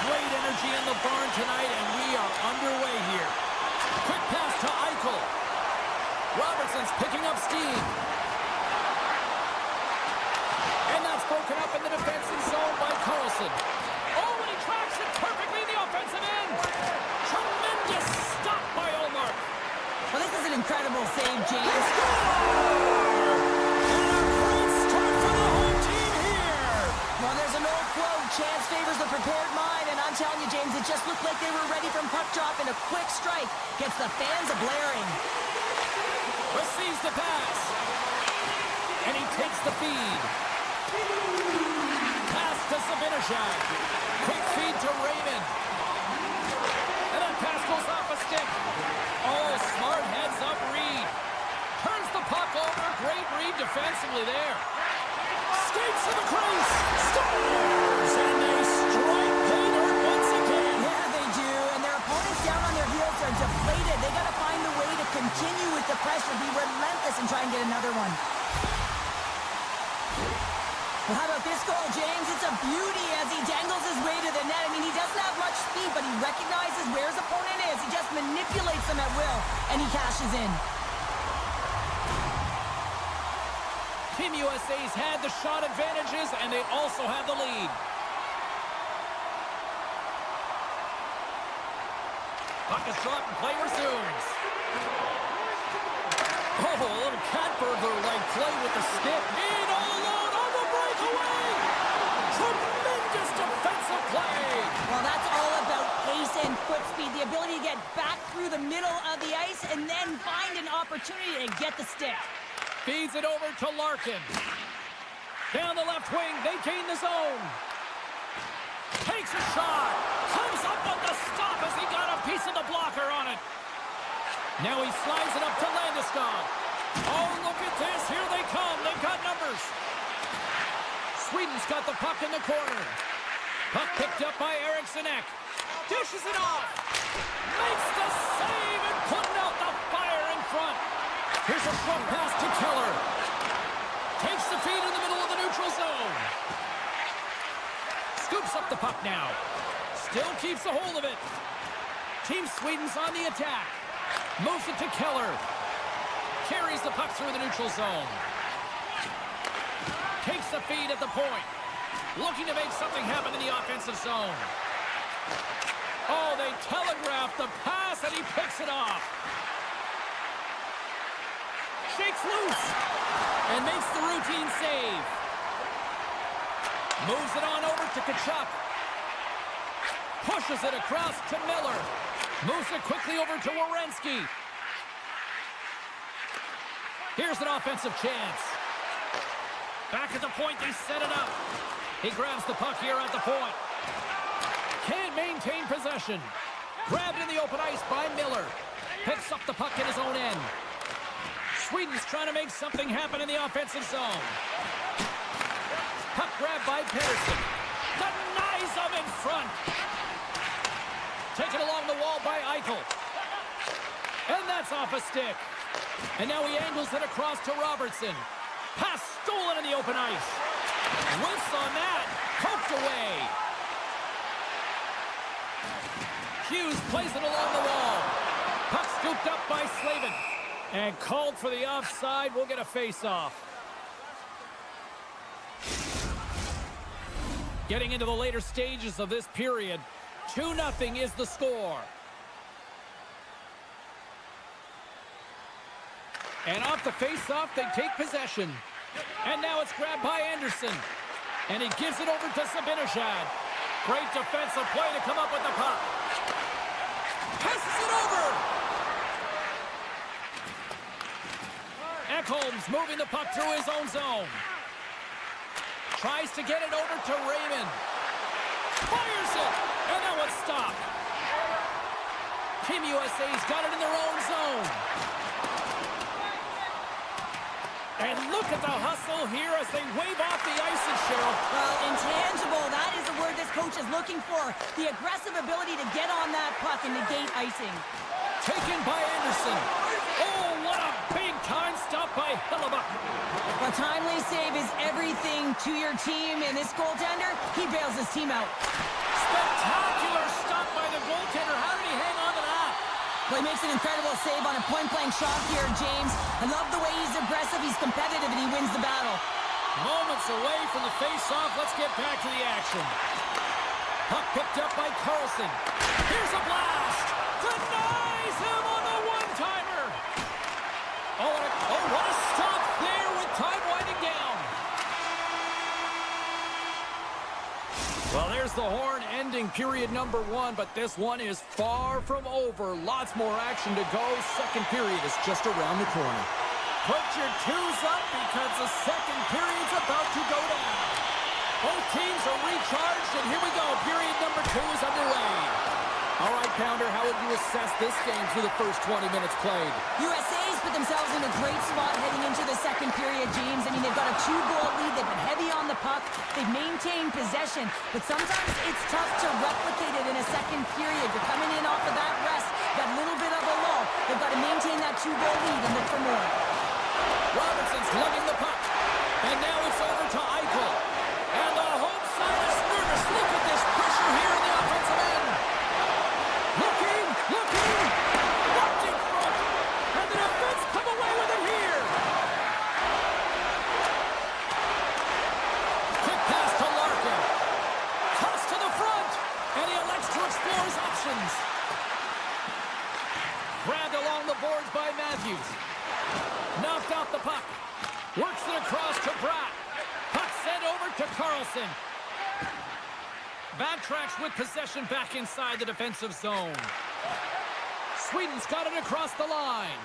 Great energy in the barn tonight, and we are underway here. Quick pass to Eichel. Robertson's picking up steam. And that's broken up in the defensive zone by Carlson. Oh, and he tracks it perfectly in the offensive end. Tremendous stop by Olmark. Well, this is an incredible save, James. Well, there's an old quote, chance favors the prepared mind, and I'm telling you, James, it just looked like they were ready from puck drop, and a quick strike gets the fans a-blaring. Receives the pass, and he takes the feed. Pass to Zibanejad. Quick feed to Raymond. And that pass goes off a stick. Oh, smart heads-up read. Turns the puck over. Great read defensively there. Skates to the crease. Scores! And they strike pay dirt once again. Yeah, they do. And their opponents down on their heels are deflated. They got to find a way to continue with the pressure, be relentless, and try and get another one. Well, how about this goal, James? It's a beauty as he dangles his way to the net. I mean, he doesn't have much speed, but he recognizes where his opponent is. He just manipulates them at will, and he cashes in. Team USA's had the shot advantages, and they also have the lead. Puck is dropped and play resumes. Oh, a little cat burglar-like play with the stick. In all alone on the breakaway. Tremendous defensive play. Well, that's all about pace and foot speed, the ability to get back through the middle of the ice and then find an opportunity to get the stick. Feeds it over to Larkin. Down the left wing, they gain the zone. Takes a shot. Comes up with the stop as he got a piece of the blocker on it. Now he slides it up to Landeskog. Oh, look at this. Here they come. They've got numbers. Sweden's got the puck in the corner. Puck picked up by Eriksson Ek. Dishes it off. Makes the save and putting out the fire in front. Here's a short pass to Keller. Takes the feed in the middle of the neutral zone. Scoops up the puck now. Still keeps a hold of it. Team Sweden's on the attack. Moves it to Keller. Carries the puck through the neutral zone. Takes the feed at the point. Looking to make something happen in the offensive zone. Oh, they telegraph the pass and he picks it off. Shakes loose. And makes the routine save. Moves it on over to Tkachuk. Pushes it across to Miller. Moves it quickly over to Werenski. Here's an offensive chance. Back at the point, they set it up. He grabs the puck here at the point. Can't maintain possession. Grabbed in the open ice by Miller. Picks up the puck in his own end. Sweden's trying to make something happen in the offensive zone. Puck grabbed by Pedersen. Denies him in front. Taken along the wall by Eichel. And that's off a stick. And now he angles it across to Robertson. Pass stolen in the open ice. Whiffs on that. Poked away. Hughes plays it along the wall. Puck scooped up by Slavin. And called for the offside. We'll get a face-off. Getting into the later stages of this period. 2-0 is the score. And off the face-off, they take possession. And now it's grabbed by Anderson. And he gives it over to Zibanejad. Great defensive play to come up with the puck. Passes it over. Ekholm's moving the puck through his own zone. Tries to get it over to Raymond. Fires it. And now it's stopped. Team USA's got it in their own zone. And look at the hustle here as they wave off the ice, and Cheryl. Well, intangible, that is the word this coach is looking for. The aggressive ability to get on that puck and negate icing. Taken by Anderson. Oh, what a big time stop by Hellebuck. A timely save is everything to your team, and this goaltender, he bails his team out. Spectacular stop by the goaltender. How did he hang on to that? Well, he makes an incredible save on a point-blank shot here, James. I love the way he's aggressive, he's competitive, and he wins the battle. Moments away from the face-off. Let's get back to the action. Puck picked up by Carlson. Here's a blast. Denies him on the one-timer. Oh, what a stop there with time winding down. Well, there's the horn ending period number 1, but this one is far from over. Lots more action to go. Second period is just around the corner. Put your twos up because the second period's about to go down. Both teams are recharged, and here we go. Period number 2 is underway. All right, Pounder, how would you assess this game through the first 20 minutes played? USA's put themselves in a great spot heading into the second period, James. I mean, they've got a 2-goal lead. They've been heavy on the puck. They've maintained possession. But sometimes it's tough to replicate it in a second period. You're coming in off of that rest, that little bit of a lull. They've got to maintain that 2-goal lead and look for more. Robertson's lugging the puck. And now it's over to Eichel. And the home side is nervous. Look at this pressure here in the offensive end. Looking, locked in front. And the defense come away with it here. Quick pass to Larkin. Toss to the front. And he elects to explore his options. Grabbed along the boards by Matthews. Knocked off the puck. Works it across to Bratt. Puck sent over to Carlson. Backtracks with possession back inside the defensive zone. Sweden's got it across the line.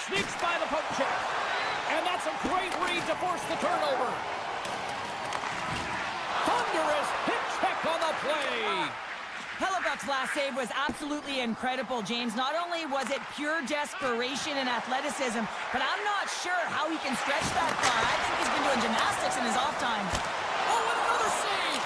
Sneaks by the poke check. And that's a great read to force the turnover. Thunderous hip check on the play. Hellebuck's last save was absolutely incredible, James. Not only was it pure desperation and athleticism, but I'm not sure how he can stretch that far. I think he's been doing gymnastics in his off time. Oh, and another save!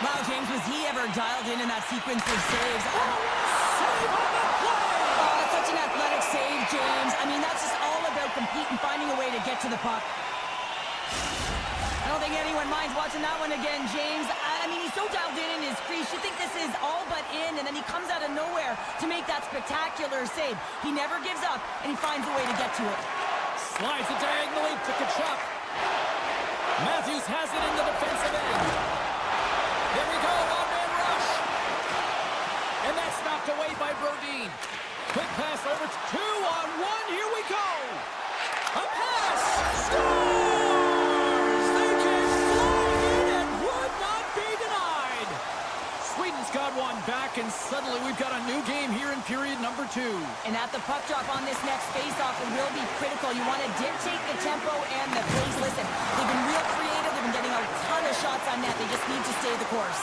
Wow, James, was he ever dialed in that sequence of saves? Save on the play! Oh, that's such an athletic save, James. I mean, that's just all about competing, finding a way to get to the puck. I don't think anyone minds watching that one again, James. I mean, he's so dialed in his crease. You think this is all but in, and then he comes out of nowhere to make that spectacular save. He never gives up, and he finds a way to get to it. Slides it diagonally to Tkachuk. Matthews has it in the defensive end. There we go, one-man rush. And that's knocked away by Brodin. Quick pass over to 2-on-1. Here we go. A pass. Scores! They came flying in and would not be denied. Sweden's got one back, and suddenly we've got a new game here in period number 2. And at the puck drop on this next faceoff, it will be critical. You want to dictate the tempo and the pace. Listen, they've been real creative. They've been getting a ton of shots on net. They just need to stay the course.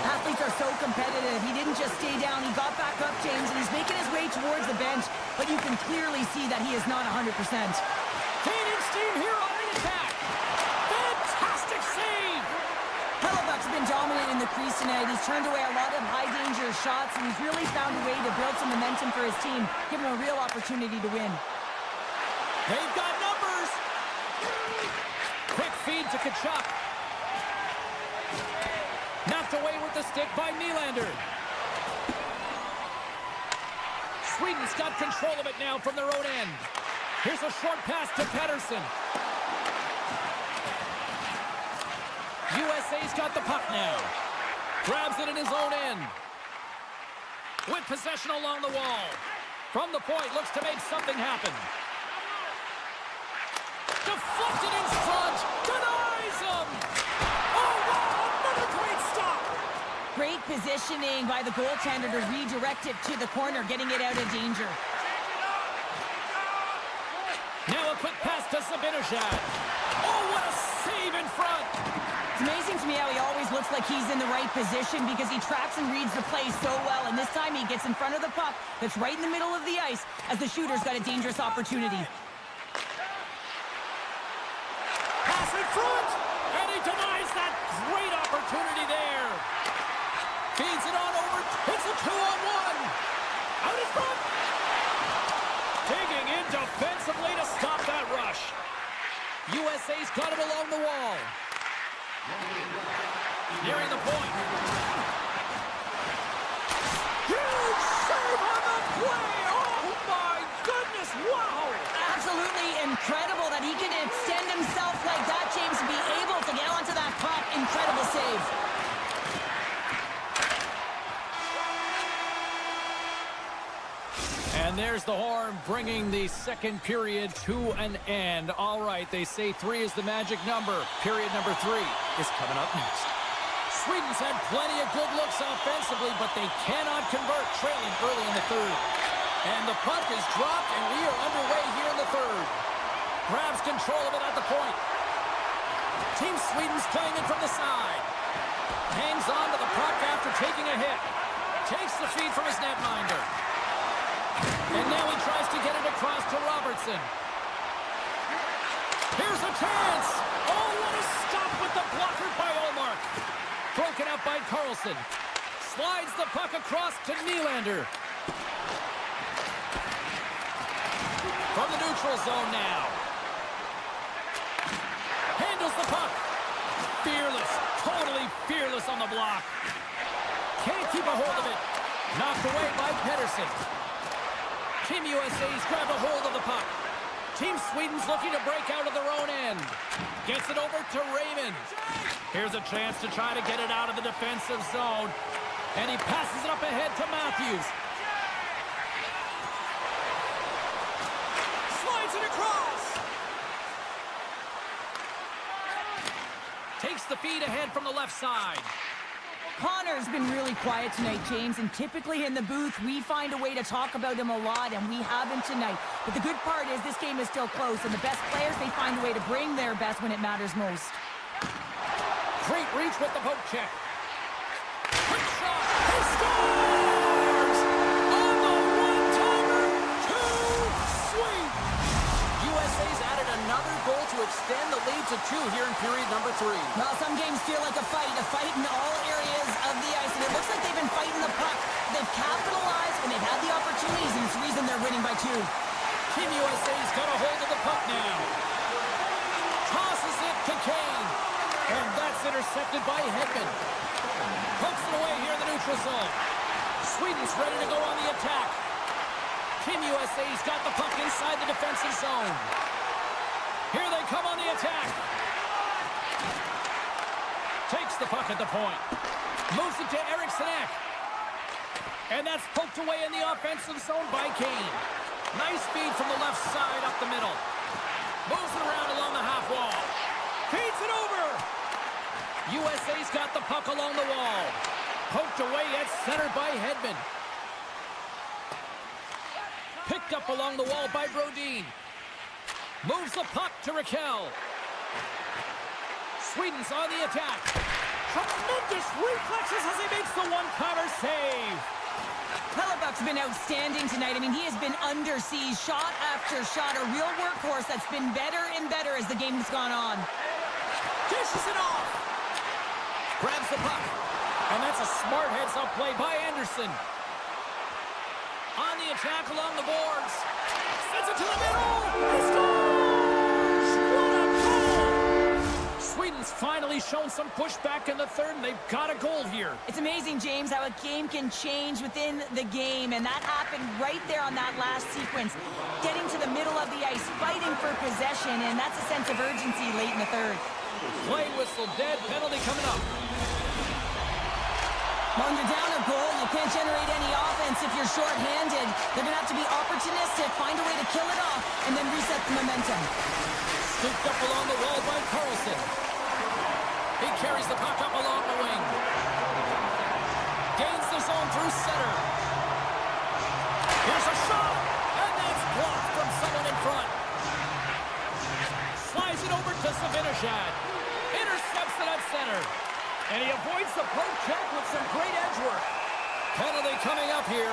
Athletes are so competitive. He didn't just stay down. He got back up, James, and he's making his way towards the bench. But you can clearly see that he is not 100%. Gaining steam here on the attack. Fantastic save. Hellebuck's been dominant in the crease tonight. He's turned away a lot of high-danger shots, and he's really found a way to build some momentum for his team, give him a real opportunity to win. They've got numbers. Quick feed to Tkachuk. Knocked away with the stick by Nylander. Sweden's got control of it now from their own end. Here's a short pass to Pettersson. USA's got the puck now. Grabs it in his own end. With possession along the wall. From the point, looks to make something happen. Deflected in front. Denies him. Oh, wow, another great stop. Great positioning by the goaltender to redirect it to the corner, getting it out of danger. Now a quick pass to Zibanejad. Oh, what a save in front. It's amazing to me how he always looks like he's in the right position because he tracks and reads the play so well. And this time he gets in front of the puck that's right in the middle of the ice as the shooter's got a dangerous opportunity. Pass in front, and he denies that great opportunity there. Feeds it on over. It's a 2-on-1. Out in front. Digging in defensively to USA's got it along the wall. Nearing the point. Huge save on the play! Oh my goodness, wow! Absolutely incredible that he can extend himself like that, James, to be able to get onto that puck. Incredible save. And there's the horn, bringing the second period to an end. All right, they say 3 is the magic number. Period number 3 is coming up next. Sweden's had plenty of good looks offensively, but they cannot convert, trailing early in the third. And the puck is dropped, and we are underway here in the third. Grabs control of it at the point. Team Sweden's playing it from the side. Hangs on to the puck after taking a hit. Takes the feed from his netminder. And now he tries to get it across to Robertson. Here's a chance! Oh, what a stop with the blocker by Ullmark. Broken up by Carlson. Slides the puck across to Nylander. From the neutral zone now. Handles the puck. Fearless, totally fearless on the block. Can't keep a hold of it. Knocked away by Pettersson. Team USA's grabbed a hold of the puck. Team Sweden's looking to break out of their own end. Gets it over to Raymond. Here's a chance to try to get it out of the defensive zone. And he passes it up ahead to Matthews. Slides it across. Takes the feed ahead from the left side. Connor's been really quiet tonight, James, and typically in the booth, we find a way to talk about him a lot, and we haven't tonight. But the good part is this game is still close, and the best players, they find a way to bring their best when it matters most. Great reach with the poke check. Quick shot. He scores! On the one-timer, too sweet. USA's added another goal to extend the lead to 2 here in period number 3. Well, some games feel like a fight in all areas of the ice, and it looks like they've been fighting the puck. They've capitalized when they've had the opportunities, and it's the reason they're winning by 2. Team USA's got a hold of the puck now. Tosses it to Kane. And that's intercepted by Hedman. Pokes it away here in the neutral zone. Sweden's ready to go on the attack. Team USA's got the puck inside the defensive zone. Here they come on the attack. Takes the puck at the point. Moves it to Eriksson Ek. And that's poked away in the offensive zone by Kane. Nice feed from the left side up the middle. Moves it around along the half wall. Feeds it over. USA's got the puck along the wall. Poked away at center by Hedman. Picked up along the wall by Brodin. Moves the puck to Raquel. Sweden's on the attack. Tremendous reflexes as he makes the one-timer save. Hellebuck's been outstanding tonight. I mean, he has been under siege, shot after shot, a real workhorse that's been better and better as the game's gone on. Dishes it off. Grabs the puck. And that's a smart heads-up play by Anderson. On the attack along the boards. Sends it to the middle. He scores! What a goal! Sweden's finally shown some pushback in the third, and they've got a goal here. It's amazing, James, how a game can change within the game, and that happened right there on that last sequence. Getting to the middle of the ice, fighting for possession, and that's a sense of urgency late in the third. Play whistle dead, penalty coming up. When you're down a goal, you can't generate any offense if you're short-handed. They're going to have to be opportunistic, find a way to kill it off, and then reset the momentum. Scooped up along the wall by Carlson. He carries the puck up along the wing. Gains the zone through center. Here's a shot, and that's blocked from someone in front. Slides it over to Zibanejad. Intercepts it at center. And he avoids the poke check with some great edge work. Penalty coming up here.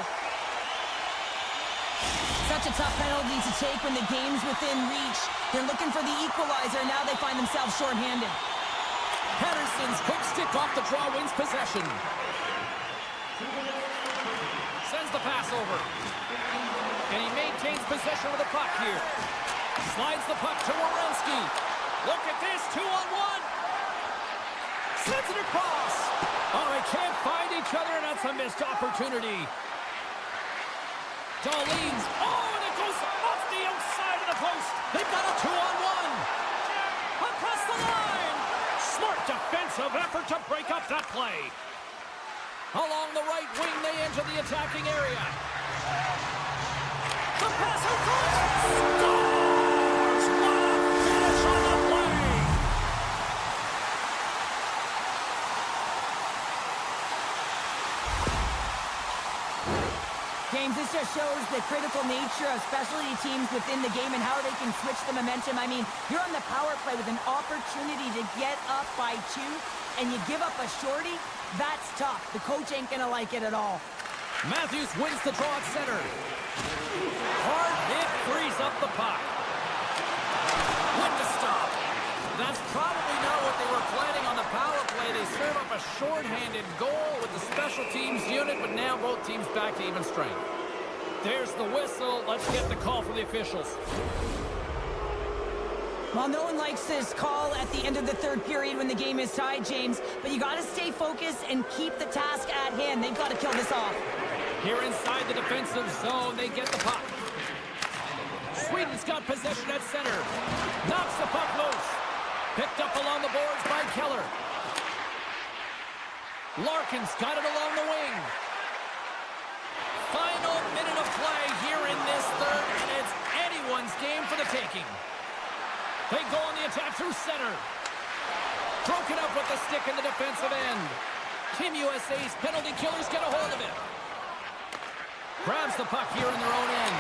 Such a tough penalty to take when the game's within reach. They're looking for the equalizer. Now they find themselves shorthanded. Patterson's quick stick off the draw wins possession. Sends the pass over. And he maintains possession of the puck here. Slides the puck to Werenski. Look at this, 2-on-1. Sends it across. Oh, they can't find each other, and that's a missed opportunity. Darlene's. Oh, and it goes off the outside of the post. They've got a 2-on-1. Across the line. Smart defensive effort to break up that play. Along the right wing, they enter the attacking area. The passer throws. Scores! What a finish on the play. James, this just shows the critical nature of specialty teams within the game and how they can switch the momentum. I mean, you're on the power play with an opportunity to get up by 2, and you give up a shorty. That's tough. The coach ain't gonna like it at all. Matthews wins the draw at center. Hard hit frees up the puck. With the stop. That's probably not what they were planning on the power play. They serve up a shorthanded goal with the special teams unit, but now both teams back to even strength. There's the whistle. Let's get the call from the officials. Well, no one likes this call at the end of the third period when the game is tied, James, but you got to stay focused and keep the task at hand. They've got to kill this off. Here inside the defensive zone, they get the puck. Sweden's got possession at center. Knocks the puck loose. Picked up along the boards by Keller. Larkin's got it along the wing. Final minute of play here in this third, and it's anyone's game for the taking. They go on the attack through center. Broken up with the stick in the defensive end. Team USA's penalty killers get a hold of it. Grabs the puck here in their own end.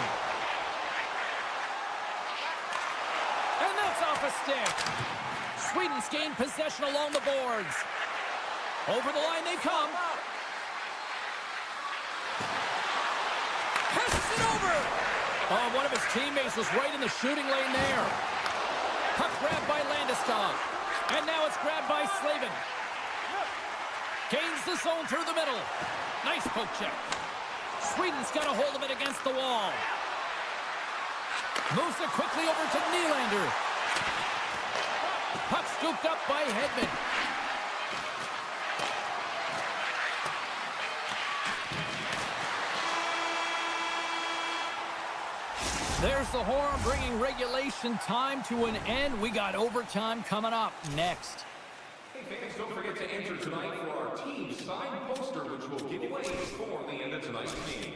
And that's off a stick. Sweden's gained possession along the boards. Over the line they come. Passes it over. Oh, one of his teammates was right in the shooting lane there. Puck grabbed by Landeskog. And now it's grabbed by Slavin. Gains the zone through the middle. Nice poke check. Sweden's got a hold of it against the wall. Moves it quickly over to Nylander. Puck scooped up by Hedman. There's the horn bringing regulation time to an end. We got overtime coming up next. Hey fans, don't forget to enter tonight for our team signed poster, which will give away before the end of tonight's game.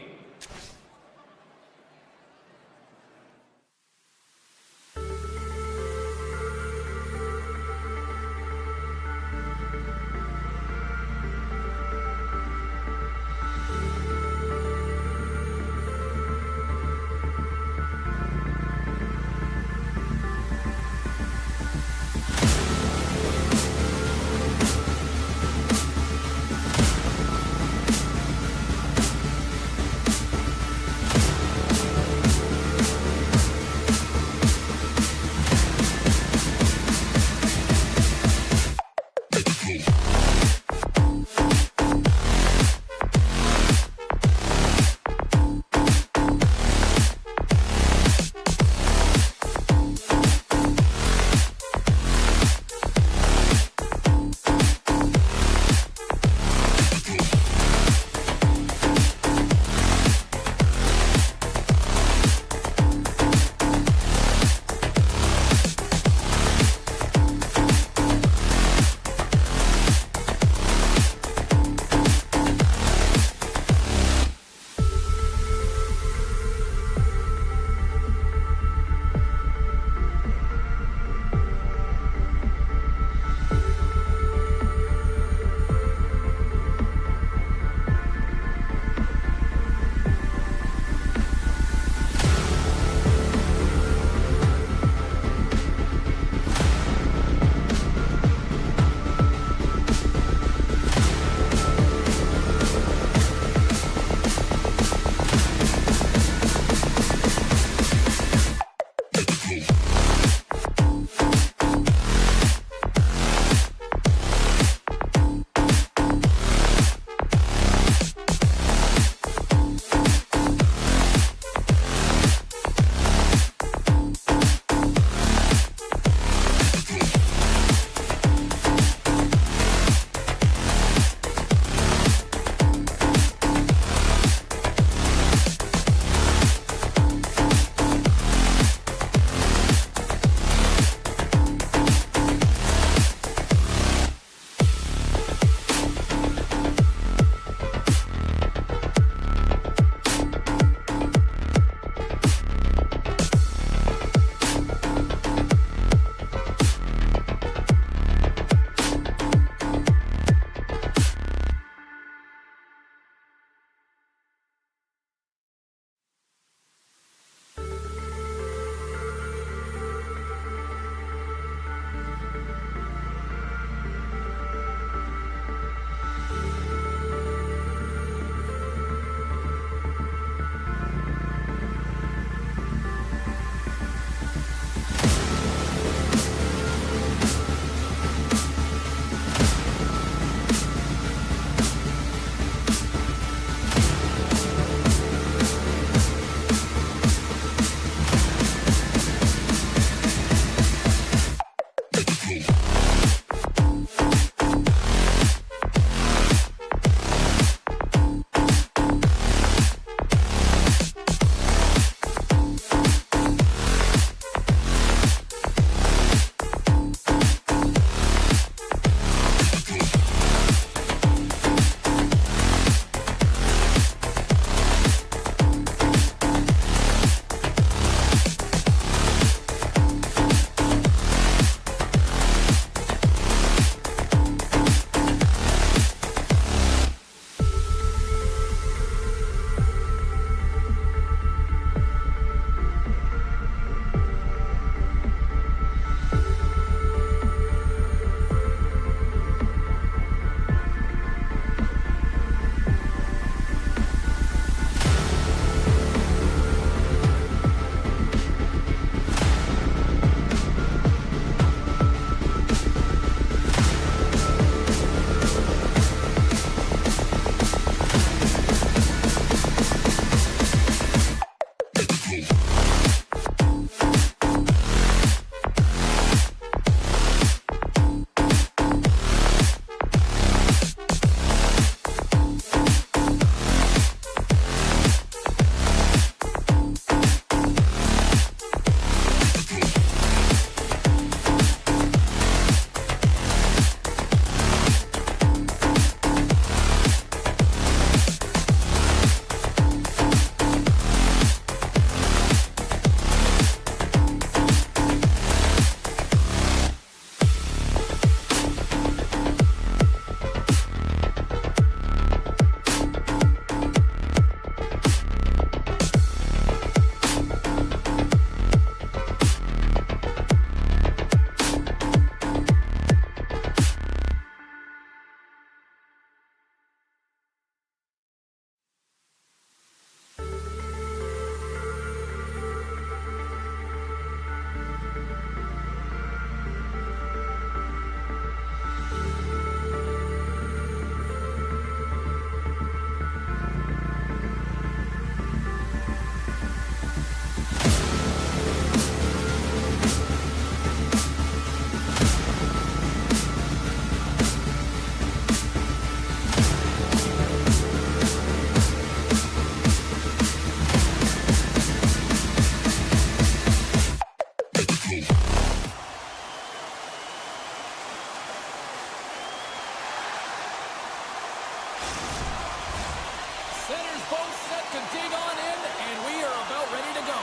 both set to dig on in, and we are about ready to go.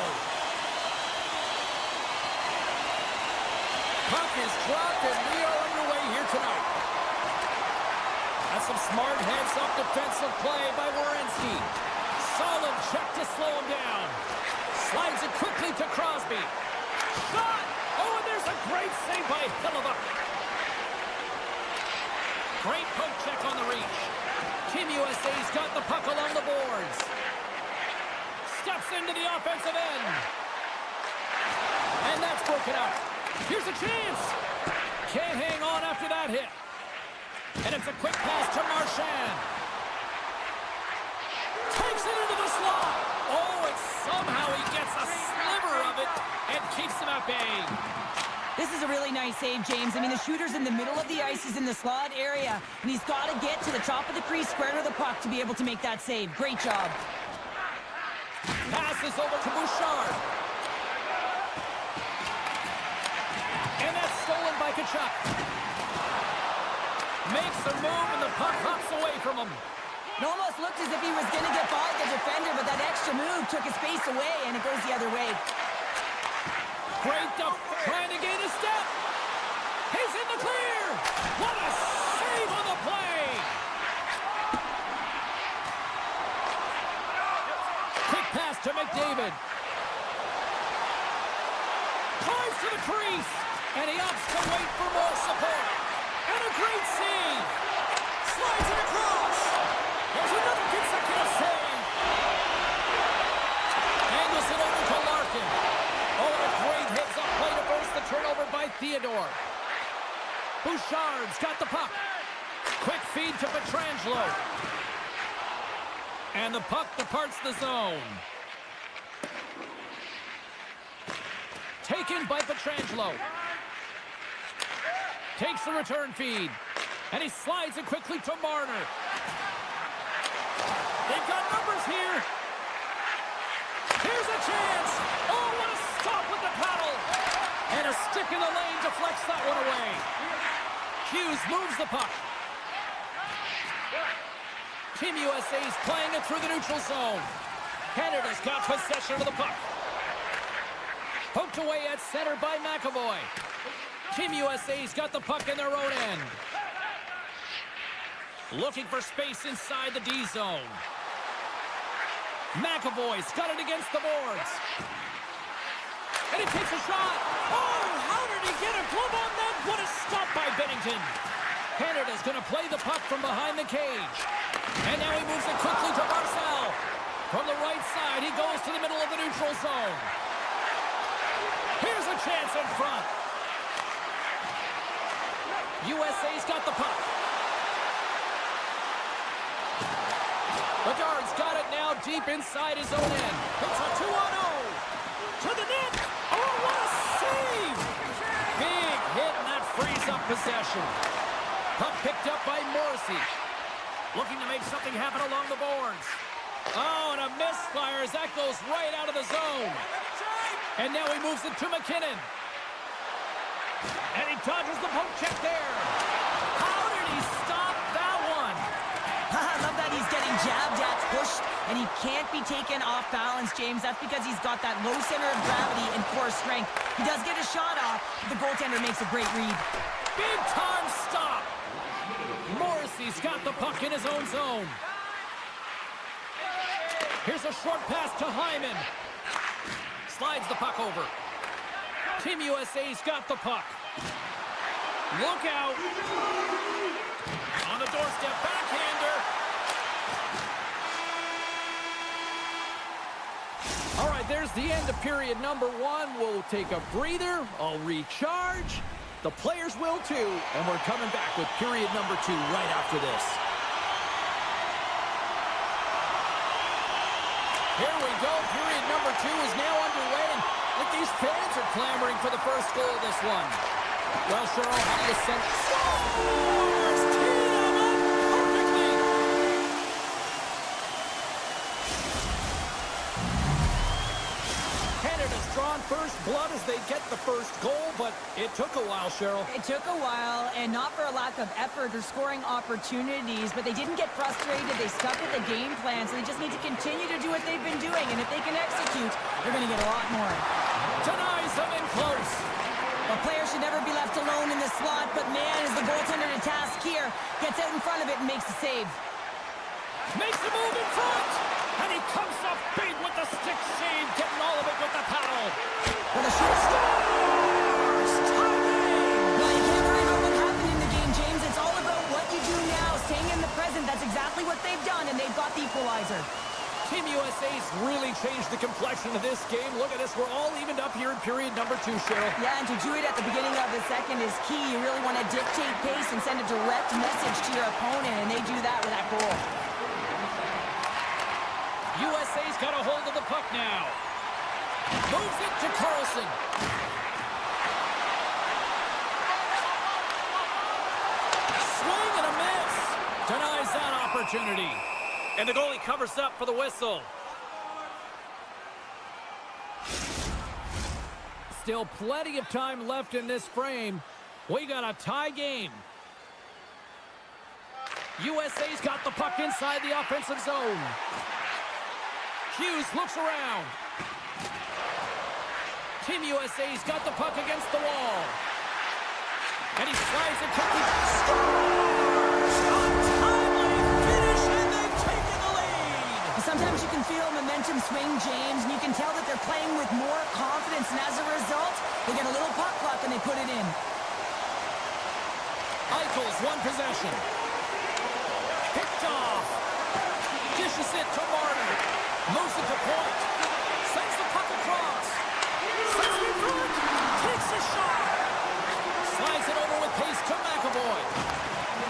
Puck is dropped, and we are underway here tonight. That's some smart heads-up defensive play by Werenski. Solid check to slow him down. Slides it quickly to Crosby. Shot! Oh, and there's a great save by Hillebuck. Great poke check on the reach. Team USA's got the puck along the boards. Steps into the offensive end. And that's broken up. Here's a chance. Can't hang on after that hit. And it's a quick pass to Marchand. Takes it into the slot. Oh, and somehow he gets a sliver of it and keeps him at bay. This is a really nice save, James. I mean, the shooter's in the middle of the ice. He's in the slot area, and he's got to get to the top of the crease, square to the puck to be able to make that save. Great job. Passes over to Bouchard. And that's stolen by Tkachuk. Makes a move, and the puck hops away from him. It almost looked as if he was going to get by the defender, but that extra move took his space away, and it goes the other way. Great trying to gain a step. He's in the clear. What a save on the play. Quick pass to McDavid. Climbs to the crease, and he opts to wait for more support. And a great save. Slides it across. There's another consecutive save. Angles it over to Larkin. Oh, a great heads-up play to force the turnover by Theodore. Bouchard's got the puck. Quick feed to Pietrangelo. And the puck departs the zone. Taken by Pietrangelo. Takes the return feed. And he slides it quickly to Marner. They've got numbers here. Here's a chance. Oh, what a stop with the paddle. And a stick in the lane deflects that one away. Hughes moves the puck. Team USA's playing it through the neutral zone. Canada's got possession of the puck. Poked away at center by McAvoy. Team USA's got the puck in their own end. Looking for space inside the D zone. McAvoy's got it against the boards. And he takes a shot. Oh, how did he get a glove on that? What a stop by Bennington. Canada's going to play the puck from behind the cage. And now he moves it quickly to Barzal. From the right side, he goes to the middle of the neutral zone. Here's a chance in front. USA's got the puck. Bedard's got it now deep inside his own end. It's a 2-on-0. To the net. Oh, what a save. Big hit, and that frees up possession. Puck picked up by Morrissey. Looking to make something happen along the boards. Oh, and a misfire as that goes right out of the zone. And now he moves it to McKinnon. And he dodges the poke check there. How did he stop that one? I love that he's getting jabbed at, pushed, and he can't be taken off balance, James. That's because he's got that low center of gravity and core strength. He does get a shot off, but the goaltender makes a great read. Big time stop. Morrissey's got the puck in his own zone. Here's a short pass to Hyman. Slides the puck over. Team USA's got the puck. Look out. On the doorstep, backhander. All right, there's the end of period number one. We'll take a breather. I'll recharge. The players will too. And we're coming back with period number two right after this. Here we go. Period number two is now underway. And look, these fans are clamoring for the first goal of this one. Well, Cheryl, how do you send... Scores! Teed him up perfectly! Canada's drawn first blood as they get the first goal, but it took a while, Cheryl. It took a while, and not for a lack of effort or scoring opportunities, but they didn't get frustrated. They stuck with the game plan, so they just need to continue to do what they've been doing, and if they can execute, they're going to get a lot more. Denies them in close. A player should never be left alone in the slot, but man, is the goaltender to task here. Gets out in front of it and makes the save. Makes a move in front, and he comes up big with the stick save, getting all of it with the paddle. With a short Scores! Timing! Well, you can't worry about what happened in the game, James. It's all about what you do now, staying in the present. That's exactly what they've done, and they've got the equalizer. Team USA's really changed the complexion of this game. Look at this. We're all evened up here in period number 2, Cheryl. Yeah, and to do it at the beginning of the second is key. You really want to dictate pace and send a direct message to your opponent, and they do that with that goal. USA's got a hold of the puck now. Moves it to Carlson. Swing and a miss. Denies that opportunity. And the goalie covers up for the whistle. Still plenty of time left in this frame. We got a tie game. USA's got the puck inside the offensive zone. Hughes looks around. Team USA's got the puck against the wall. And he slides it quickly. Scores! Untimely finish, and they've taken the lead. Sometimes you can feel momentum swing, James, and you can tell that they're playing with more confidence, and as a result, they get a little puck luck and they put it in. Eichel's one possession. Picked off. Dishes it to Martin. Moves it to point. Sends the puck across. Sends it in front. Takes a shot. Slides it over with pace to McAvoy.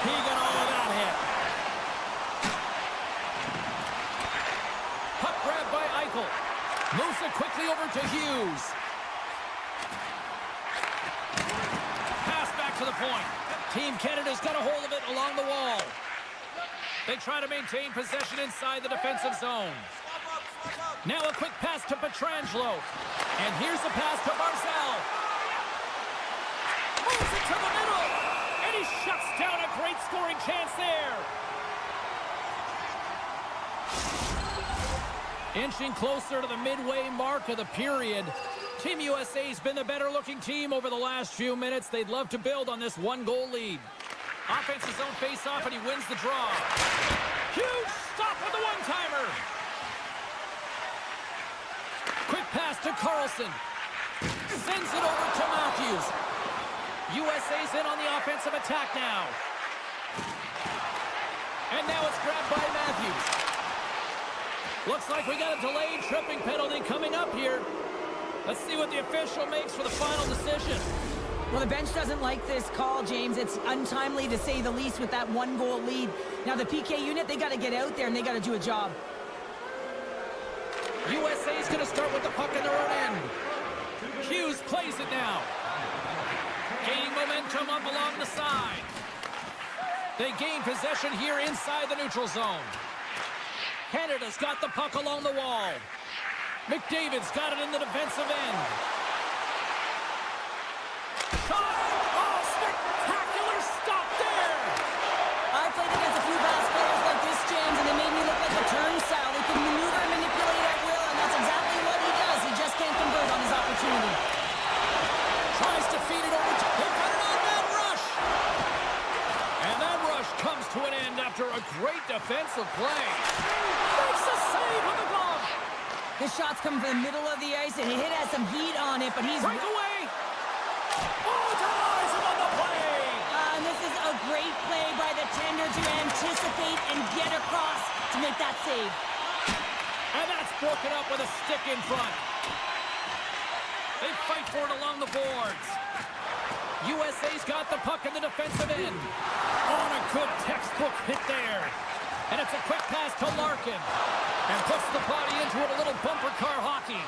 He got all of that hit. Puck grabbed by Eichel. Moves it quickly over to Hughes. Pass back to the point. Team Canada's got a hold of it along the wall. They try to maintain possession inside the defensive zone. Now a quick pass to Pietrangelo. And here's the pass to Barzal. Moves it to the middle. And he shuts down a great scoring chance there. Inching closer to the midway mark of the period. Team USA's been the better looking team over the last few minutes. They'd love to build on this one-goal lead. Offensive zone face-off, and he wins the draw. Huge stop with the one-timer. Quick pass to Carlson. Sends it over to Matthews. USA's in on the offensive attack now. And now it's grabbed by Matthews. Looks like we got a delayed tripping penalty coming up here. Let's see what the official makes for the final decision. Well, the bench doesn't like this call, James. It's untimely to say the least with that one-goal lead. Now, the PK unit, they got to get out there and they got to do a job. USA's going to start with the puck in their own end. Hughes plays it now. Gaining momentum up along the side. They gain possession here inside the neutral zone. Canada's got the puck along the wall. McDavid's got it in the defensive end. Shot! Oh, spectacular stop there! I played against a few fast players like this, James, and they made me look like a turnstile. He can maneuver and manipulate at will, and that's exactly what he does. He just can't convert on his opportunity. Tries to feed it over to... They've got it on that rush! And that rush comes to an end after a great defensive play. Makes a save with the glove! His shots come from the middle of the ice, and he has some heat on it, but he's... Breakaway! Oh, denies him on the play! And this is a great play by the tender to anticipate and get across to make that save. And that's broken up with a stick in front. They fight for it along the boards. USA's got the puck in the defensive end. On a good textbook hit there. And it's a quick pass to Larkin. And puts the body into it, a little bumper car hockey.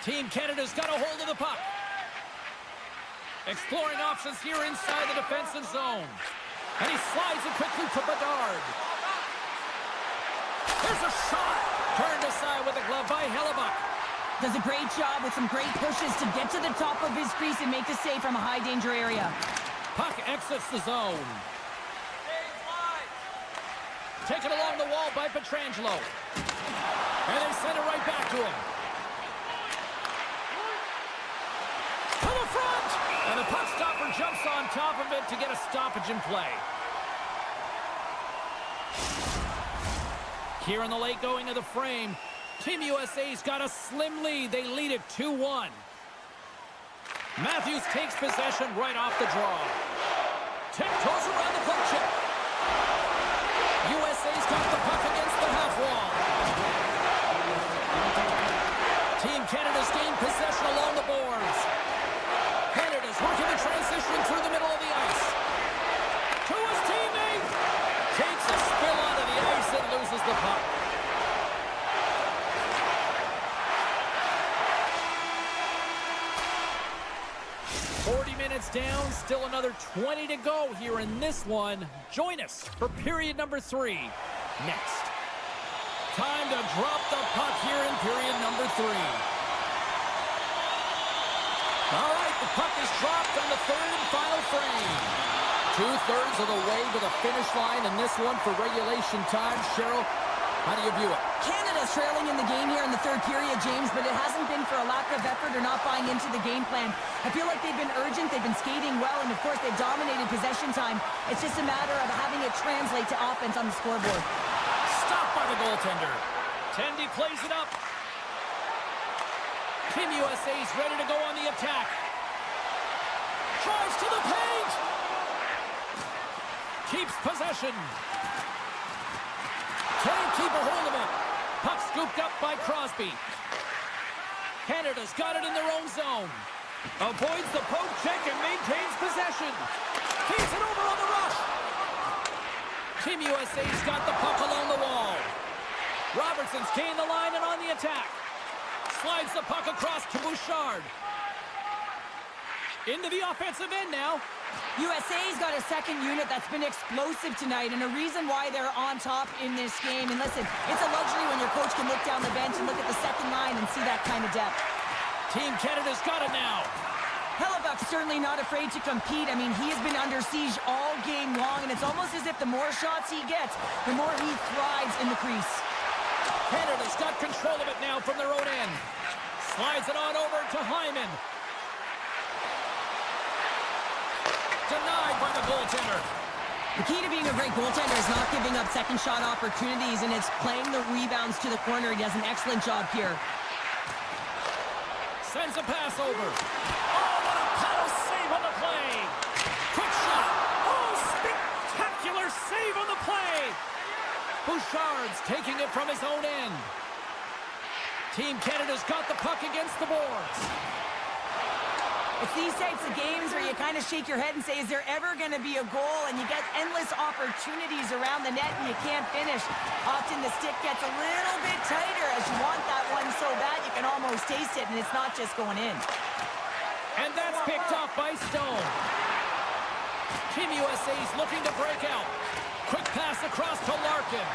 Team Canada's got a hold of the puck. Exploring options here inside the defensive zone. And he slides it quickly to Bedard. There's a shot. Turned aside with a glove by Hellebuck. Does a great job with some great pushes to get to the top of his crease and make the save from a high-danger area. Puck exits the zone. Taken along the wall by Pietrangelo. And they send it right back to him. To the front! And the puck stopper jumps on top of it to get a stoppage in play. Here in the late going of the frame, Team USA's got a slim lead. They lead it 2-1. Matthews takes possession right off the draw. Tiptoes around the puck chip. USA's got the puck against the half wall. Team Canada's gained possession along the boards. Canada's working the transition through the middle of the ice. To his teammate. Takes a spill onto the ice and loses the puck. Down, still another 20 to go here in this one. Join us for period number 3 next. Time to drop the puck here in period number 3. All right, the puck is dropped on the third and final frame. 2/3 of the way to the finish line in this one for regulation time. Cheryl, how do you view it? Canada's trailing in the game here in the third period, James, but it hasn't been for a lack of effort or not buying into the game plan. I feel like they've been urgent, they've been skating well, and of course they've dominated possession time. It's just a matter of having it translate to offense on the scoreboard. Stopped by the goaltender. Tendy plays it up. Team USA's ready to go on the attack. Drives to the paint. Keeps possession. Can't keep a hold of it. Puck scooped up by Crosby. Canada's got it in their own zone. Avoids the poke check and maintains possession. Keeps it over on the rush. Team USA's got the puck along the wall. Robertson's gained the line and on the attack. Slides the puck across to Bouchard. Into the offensive end now. USA's got a second unit that's been explosive tonight, and a reason why they're on top in this game. And listen, it's a luxury when your coach can look down the bench and look at the second line and see that kind of depth. Team Canada's got it now. Hellebuck's certainly not afraid to compete. I mean, he has been under siege all game long, and it's almost as if the more shots he gets, the more he thrives in the crease. Canada's got control of it now from their own end. Slides it on over to Hyman. Denied by the goaltender. The key to being a great goaltender is not giving up second shot opportunities, and it's playing the rebounds to the corner. He does an excellent job here. Sends a pass over. Oh, what a paddle save on the play. Quick shot. Oh, spectacular save on the play. Bouchard's taking it from his own end. Team Canada's got the puck against the boards. It's these types of games where you kind of shake your head and say, is there ever going to be a goal? And you get endless opportunities around the net and you can't finish. Often the stick gets a little bit tighter as you want that one so bad you can almost taste it, and it's not just going in. And that's picked off by Stone. Team USA's looking to break out. Quick pass across to Larkin.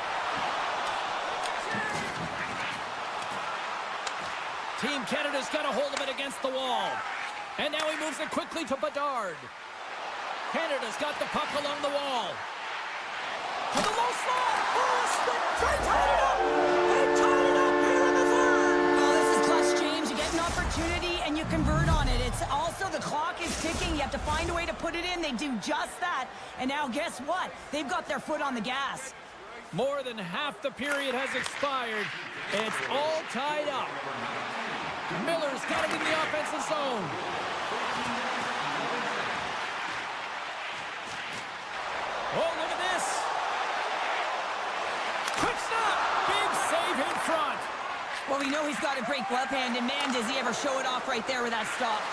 Team Canada's got a hold of it against the wall. And now he moves it quickly to Bedard. Canada's got the puck along the wall. To the low slot. Oh, they tied it up. They tied it up here in the third. Oh, this is clutch, James. You get an opportunity and you convert on it. It's also the clock is ticking. You have to find a way to put it in. They do just that. And now guess what? They've got their foot on the gas. More than half the period has expired. It's all tied up. Miller's got it in the offensive zone. Oh, look at this. Quick stop. Big save in front. Well, we know he's got a great glove hand, and man, does he ever show it off right there with that stop.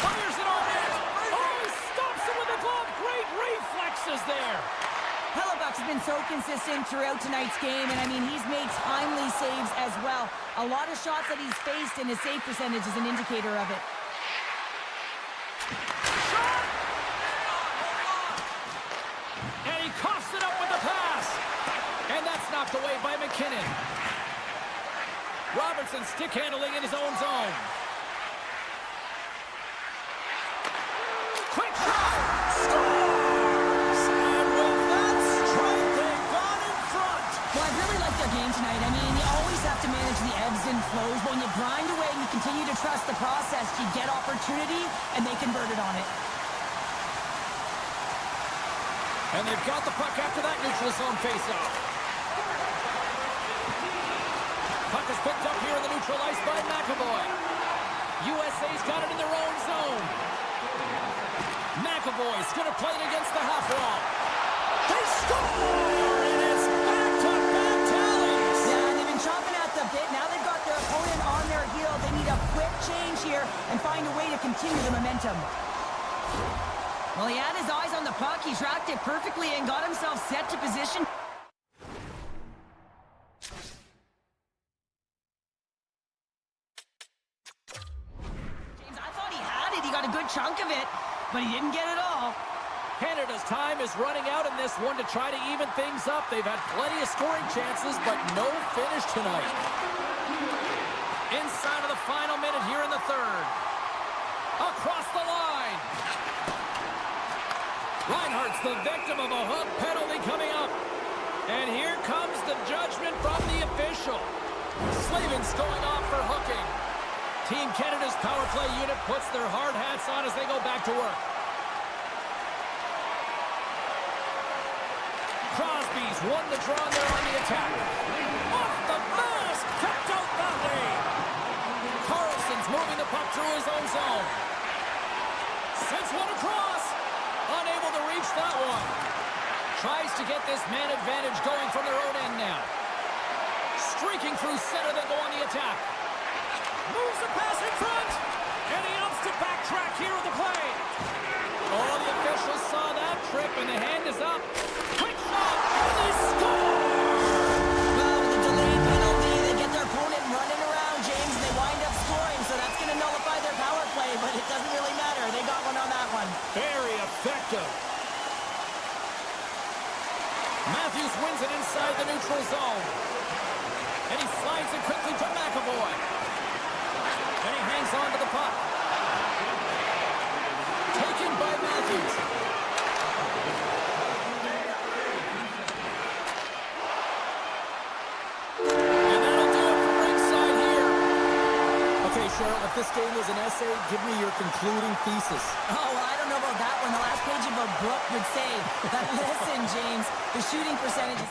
Fires it on net. Oh, he stops it with a glove. Great reflexes there. Hellebuck's been so consistent throughout tonight's game, and I mean, he's made timely saves as well. A lot of shots that he's faced, and his save percentage is an indicator of it. Shot! And he coughs it up with the pass. And that's knocked away by McKinnon. Robertson stick handling in his own zone. Quick shot! Scores! And with that strike, they got in front. Well, I really like their game tonight. I mean, you always have to manage the ebbs and flows. But when you grind away and you continue to trust the process, you get opportunity, and they converted on it. And they've got the puck after that neutral zone faceoff. Puck is picked up here in the neutral ice by McAvoy. USA's got it in their own zone. McAvoy's going to play it against the half wall. They score! And it's back-to-back tallies! Yeah, and they've been chomping at the bit. Now they've got their opponent on their heel. They need a quick change here and find a way to continue the momentum. Well, he had his eyes on the puck. He tracked it perfectly and got himself set to position. James, I thought he had it. He got a good chunk of it, but he didn't get it all. Canada's time is running out in this one to try to even things up. They've had plenty of scoring chances, but no finish tonight. Inside of the final minute here in the third. Across the line. Reinhardt's the victim of a hook penalty coming up. And here comes the judgment from the official. Slavin's going off for hooking. Team Canada's power play unit puts their hard hats on as they go back to work. Crosby's won the draw and they're on the attack. Off the mask, kept out that way. Carlson's moving the puck through his own zone. Sends one across. Unable to reach that one. Tries to get this man advantage going from their own end now. Streaking through center, they go on the attack. Moves the pass in front. And he opts to backtrack here with the play. Oh, the officials saw that trip and the hand is up. Quick shot. And they score! Well, with the delayed penalty, they get their opponent running around, James, and they wind up scoring, so that's going to nullify their power play, but it doesn't really matter. They got one on that one. Very effective. Matthews wins it inside the neutral zone. And he slides it quickly to McAvoy. And he hangs on to the puck. Taken by Matthews. And that'll do it from ringside here. Okay, Cheryl, if this game was an essay, give me your concluding thesis. Oh, well, I don't know about that one. The last page of a book would say that, listen, James, the shooting percentage is...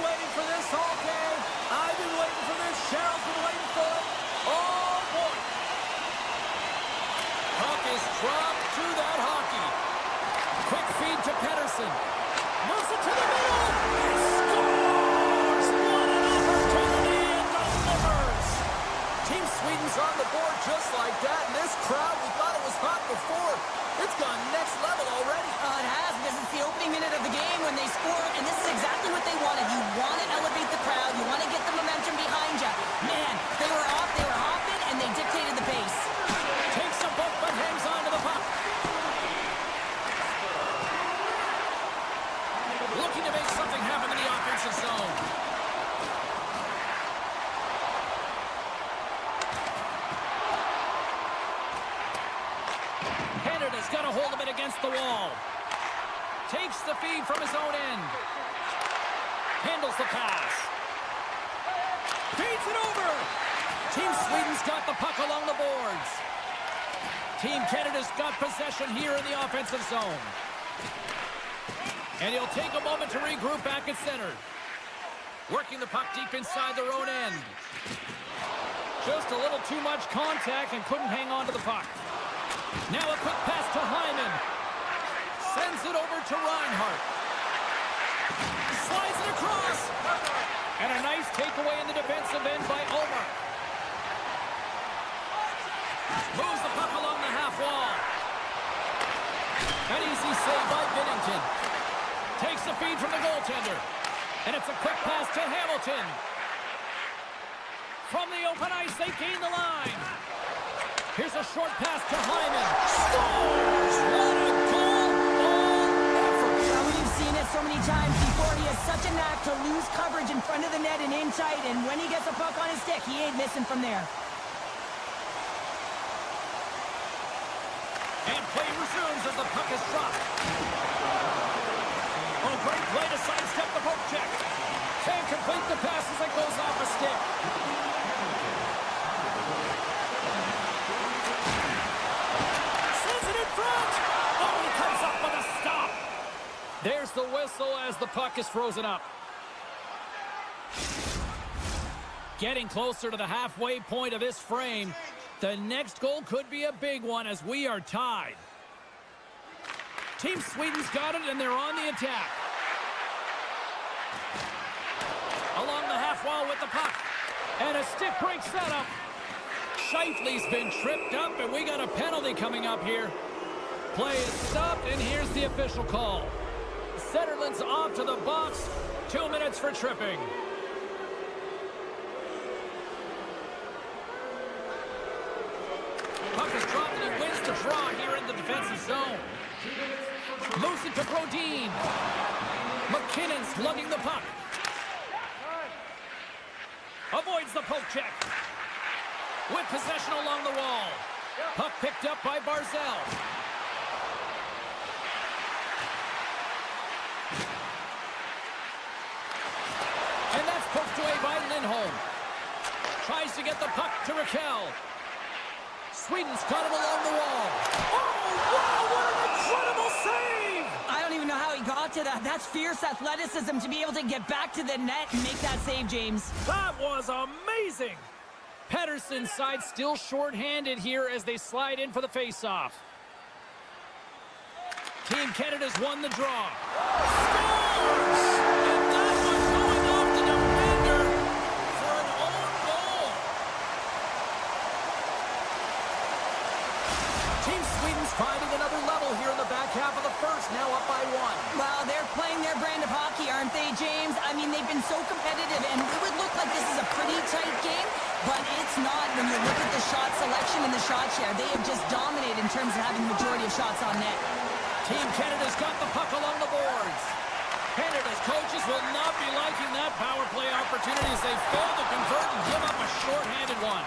waiting for this all day. I've been waiting for this. Cheryl's been waiting for it. Oh, boy. Puck is dropped to that hockey. Quick feed to Pedersen. Moves it to the middle. He scores! What an opportunity and delivers. Team Sweden's on the board just like that. And this crowd, we thought it was hot before. It's gone next level already. It has, because it's the opening minute of the game when they score, and this is exactly what they wanted. You want to elevate the crowd. You want to get the momentum behind you. Man, they were off, they were hopping, and they dictated the pace. Takes a book, but hangs on to the puck. Looking to make something happen in the offensive zone. Canada's got a hold of it against the wall. Takes the feed from his own end. Handles the pass. Feeds it over. Team Sweden's got the puck along the boards. Team Canada's got possession here in the offensive zone. And he'll take a moment to regroup back at center. Working the puck deep inside their own end. Just a little too much contact and couldn't hang on to the puck. Now a quick pass to Hyman. Sends it over to Reinhart. Slides it across. And a nice takeaway in the defensive end by Omar. Moves the puck along the half wall. An easy save by Binnington. Takes the feed from the goaltender. And it's a quick pass to Hamilton. From the open ice, they gain the line. Here's a short pass to Hyman. Scores! What a goal! All effort. Well, we've seen it so many times before. He has such a knack to lose coverage in front of the net and in tight. And when he gets a puck on his stick, he ain't missing from there. And play resumes as the puck is dropped. Oh, great play to sidestep the poke check. Can't complete the pass as it goes off a stick. Sends it in front. Oh, he comes up with a stop. There's the whistle as the puck is frozen up. Getting closer to the halfway point of this frame. The next goal could be a big one as we are tied. Team Sweden's got it, and they're on the attack. Along the half wall with the puck. And a stick break setup. Scheifele's been tripped up, and we got a penalty coming up here. Play is stopped, and here's the official call. Zetterlund's off to the box. 2 minutes for tripping. Puck is dropped, and he wins the draw here in the defensive zone. Moves it to Brodin. McKinnon's lugging the puck. Avoids the poke check. With possession along the wall. Puck picked up by Barzell. And that's poked away by Lindholm. Tries to get the puck to Raquel. Sweden's got it along the wall. Oh, wow, what an incredible save! I don't even know how he got to that. That's fierce athleticism to be able to get back to the net and make that save, James. That was amazing! Pedersen's side still short-handed here as they slide in for the face-off. Team Canada's won the draw. Scores! And that one going off the defender for an own goal. Team Sweden's finding another level here in the back half of the first, now up by 1. Well, they're playing their brand of hockey, aren't they, James? I mean, they've been so competitive, and it would look like this is a pretty tight game, but it's not when you look at the shot selection and the shot share. They have just dominated in terms of having the majority of shots on net. Team Canada's got the puck along the boards. Canada's coaches will not be liking that power play opportunity as they fail to convert and give up a short-handed one.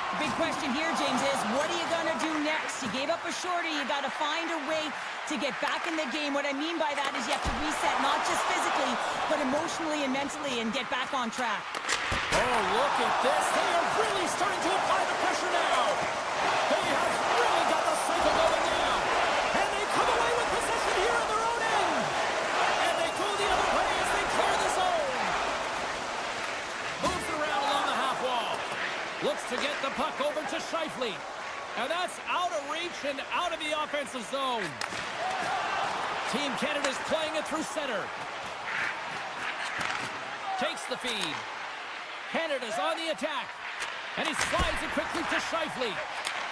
The big question here, James, is what are you going to do next? You gave up a shorty. You got to find a way to get back in the game. What I mean by that is you have to reset, not just physically, but emotionally and mentally, and get back on track. Oh, look at this. They are really starting to apply the pressure now. They have really got the cycle going now. And they come away with possession here on their own end. And they go the other way as they clear the zone. Looks to get the puck over to Scheifele. And that's out of reach and out of the offensive zone. Team Canada's playing it through center. Takes the feed. Canada's on the attack. And he slides it quickly to Scheifele.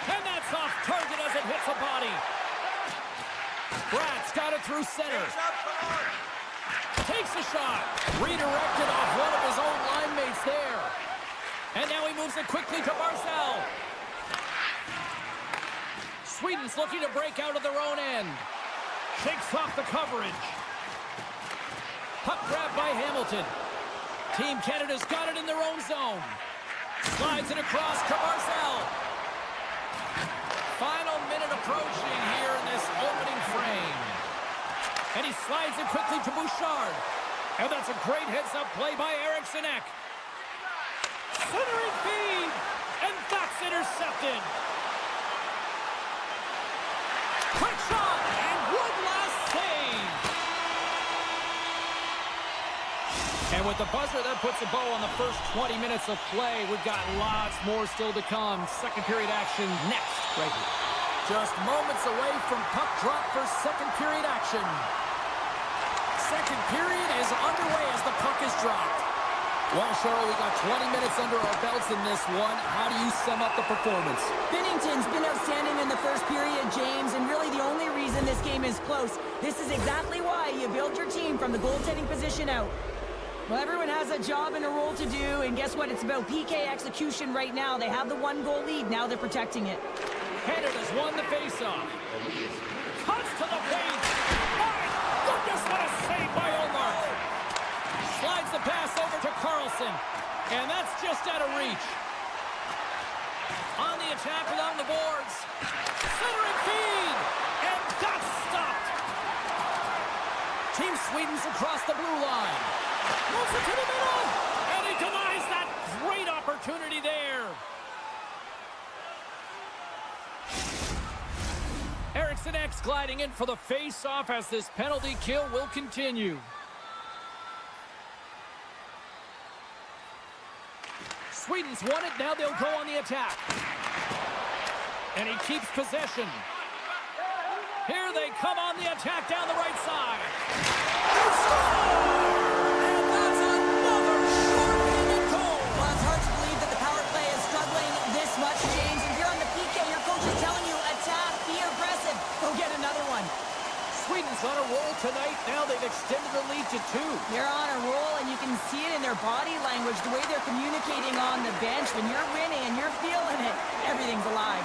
And that's off target as it hits a body. Brad's got it through center. Takes a shot. Redirected off one of his own line mates there. And now he moves it quickly to Barzal. Sweden's looking to break out of their own end. Shakes off the coverage. Puck grab by Hamilton. Team Canada's got it in their own zone. Slides it across to Barzal. Final minute approaching here in this opening frame. And he slides it quickly to Bouchard. And that's a great heads-up play by Eriksson Ek. Centering feed. And that's intercepted. Quick shot. And one last save. And with the buzzer, that puts a bow on the first 20 minutes of play. We've got lots more still to come. Second period action next, right here. Just moments away from puck drop for second period action. Second period is underway as the puck is dropped. Well, Cheryl, we got 20 minutes under our belts in this one. How do you sum up the performance? Binnington's been outstanding in the first period, James, and really the only reason this game is close. This is exactly why you build your team from the goaltending position out. Well, everyone has a job and a role to do, and guess what? It's about PK execution right now. They have the one-goal lead. Now they're protecting it. Canada's won the faceoff. Cuts to the paint. My goodness, what a save by Omar. Slides the pass over to Carlson. And that's just out of reach. On the attack along the boards. Centering feed. And that's stopped. Team Sweden's across the blue line. Moves it to the middle. And he denies that great opportunity there. Eriksson Ek's gliding in for the face-off as this penalty kill will continue. Sweden's won it. Now they'll go on the attack. And he keeps possession. Here they come on the attack down the right side. They score! And that's another short-handed goal. Well, it's hard to believe that the power play is struggling this much, James. If you're on the PK, your coach is telling you, attack, be aggressive. Go get another one. Sweden's on a roll tonight. Now they've extended the lead to 2. They're on a roll, and you can see it in their body language, the way they're communicating on the bench. When you're winning and you're feeling it, everything's alive.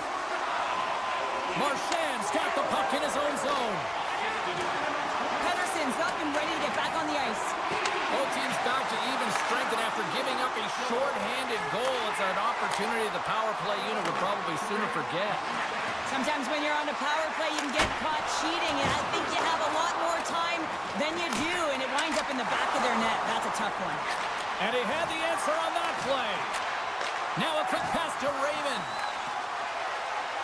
Marchand's got the puck in his own zone. Pedersen's up and ready to get back on the ice. Both teams back to even strength, and after giving up a short-handed goal, it's an opportunity the power play unit would probably sooner forget. Sometimes when you're on a power play, you can get caught cheating, and I think you have a lot more time than you do, and it winds up in the back of their net. That's a tough one. And he had the answer on that play. Now a quick pass to Raymond.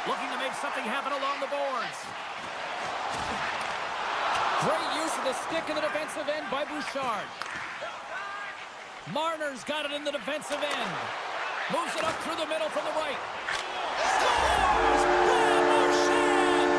Looking to make something happen along the boards. Great use of the stick in the defensive end by Bouchard. Marner's got it in the defensive end. Moves it up through the middle from the right. Scores! Brad Marchand!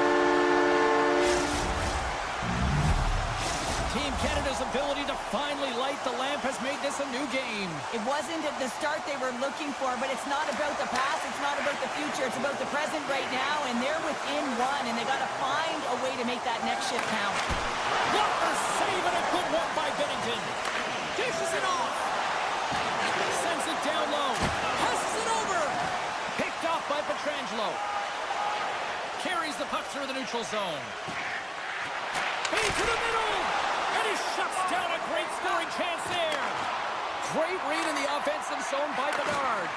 Team Canada's ability to finally light the lamp has made this a new game. It wasn't at the start they were looking for, but it's not about the past, it's not about the future, it's about the present right now, and they're within one, and they got to find a way to make that next shift count. Walker save and a good one by Binnington. Dishes it off. Sends it down low. Passes it over. Picked off by Pietrangelo. Carries the puck through the neutral zone. Feed to the middle. And he shuts down a great scoring chance there. Great read in the offensive zone by Bedard.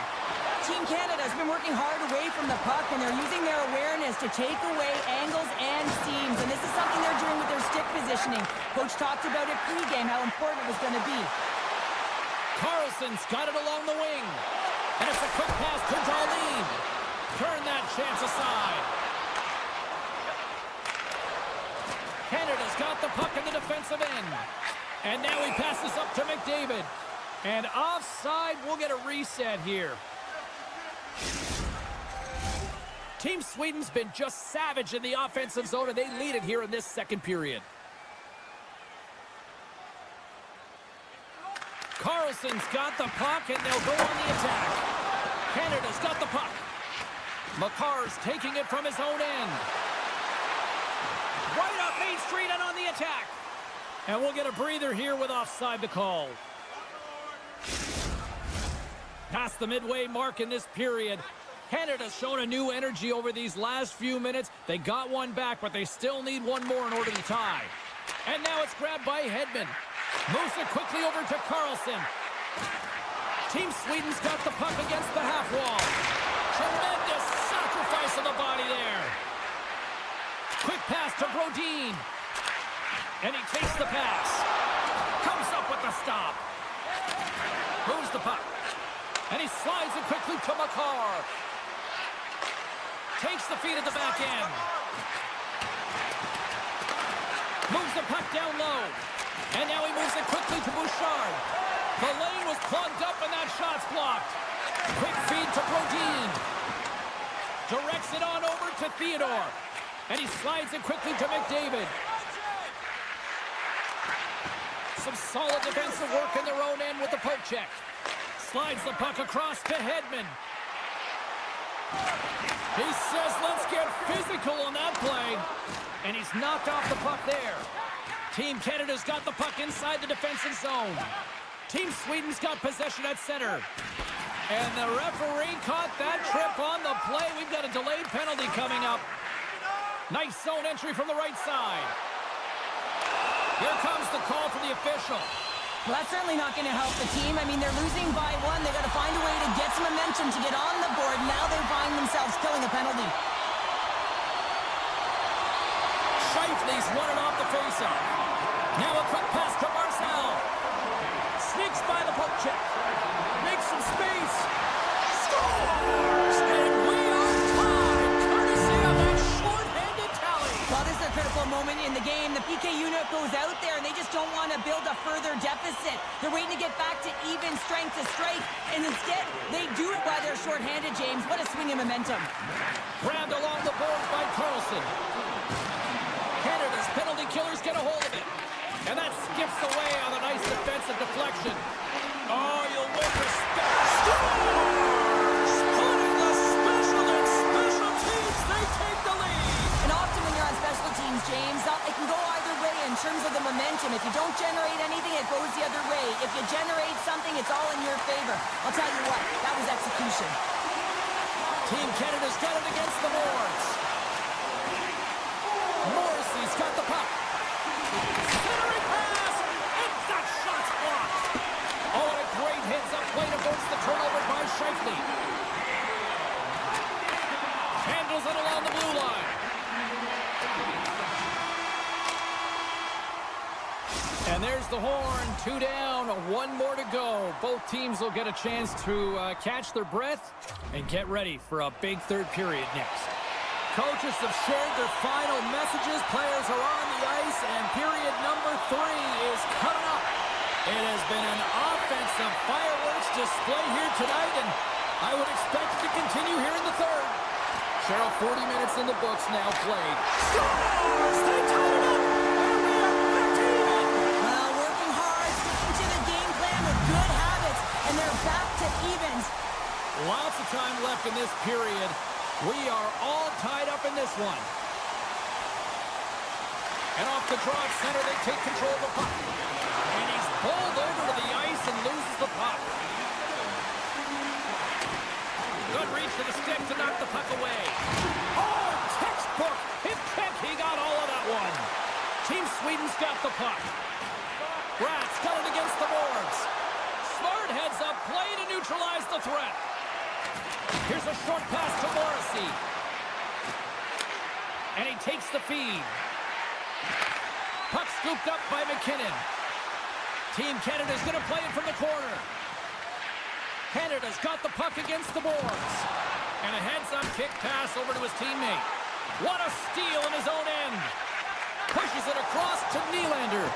Team Canada has been working hard away from the puck, and they're using their awareness to take away angles and seams, and this is something they're doing with their stick positioning. Coach talked about it pregame, how important it was going to be. Carlson's got it along the wing. And it's a quick pass to Darlene. Turn that chance aside. Canada's got the puck in the defensive end. And now he passes up to McDavid. And offside, we'll get a reset here. Team Sweden's been just savage in the offensive zone, and they lead it here in this second period. Carlson's got the puck, and they'll go on the attack. Canada's got the puck. McCarr's taking it from his own end. Right up Main Street and on the attack. And we'll get a breather here with offside to call. Past the midway mark in this period. Canada's shown a new energy over these last few minutes. They got one back, but they still need one more in order to tie. And now it's grabbed by Hedman. Moves it quickly over to Carlson. Team Sweden's got the puck against the half wall. Tremendous sacrifice of the body there. Quick pass to Brodin. And he takes the pass. Comes up with the stop. Moves the puck. And he slides it quickly to McCarr. Takes the feed at the back end. Moves the puck down low. And now he moves it quickly to Bouchard. The lane was plugged up and that shot's blocked. Quick feed to Brodin. Directs it on over to Theodore. And he slides it quickly to McDavid. Some solid defensive work in their own end with the poke check. Slides the puck across to Hedman. He says, let's get physical on that play. And he's knocked off the puck there. Team Canada's got the puck inside the defensive zone. Team Sweden's got possession at center. And the referee caught that trip on the play. We've got a delayed penalty coming up. Nice zone entry from the right side. Here comes the call from the official. Well, that's certainly not going to help the team. I mean, they're losing by one. They've got to find a way to get some momentum to get on the board. Now they find themselves killing a penalty. Scheifele's won it off the faceoff. Now a quick pass to Marcel. Sneaks by the poke check. Makes some space. Scores! And we are tied, courtesy of that short-handed tally. Well, this is a critical moment in the game. The PK unit goes out there, and they just don't want to build a further deficit. They're waiting to get back to even strength to strike, and instead, they do it while they're short-handed, James. What a swing of momentum. Grabbed along the boards by Carlson. Canada's penalty killers get a hold of it. And that skips away on a nice defensive deflection. Oh, you'll win respect. Scores! Putting the special and special teams, they take the lead. And often when you're on special teams, James, it can go either way in terms of the momentum. If you don't generate anything, it goes the other way. If you generate something, it's all in your favor. I'll tell you what, that was execution. Team Canada's got it against the boards. Morrissey's got the puck. Centering pass, and that shot's blocked. Oh, and a great heads-up play to force the turnover by Scheifele. Handles it along the blue line. And there's the horn. 2 down, 1 more to go. Both teams will get a chance to catch their breath and get ready for a big third period next. Coaches have shared their final messages. Players are on the ice, and period number 3 is coming up. It has been an offensive fireworks display here tonight, and I would expect it to continue here in the third. Cheryl, 40 minutes in the books now played. Scores! They tied it up, and we are back to even. Well, working hard, sticking to the game plan with good habits, and they're back to evens. Lots of time left in this period. We are all tied up in this one. And off the draw at center, they take control of the puck. And he's pulled over to the ice and loses the puck. Good reach to the stick to knock the puck away. Oh, textbook. Hip check, he got all of that one. Team Sweden's got the puck. Brat's got it against the boards. Smart heads up play to neutralize the threat. Here's a short pass to Morrissey. And he takes the feed. Puck scooped up by McKinnon. Team Canada's going to play it from the corner. Canada's got the puck against the boards. And a heads-up kick pass over to his teammate. What a steal in his own end. Pushes it across to Nylander.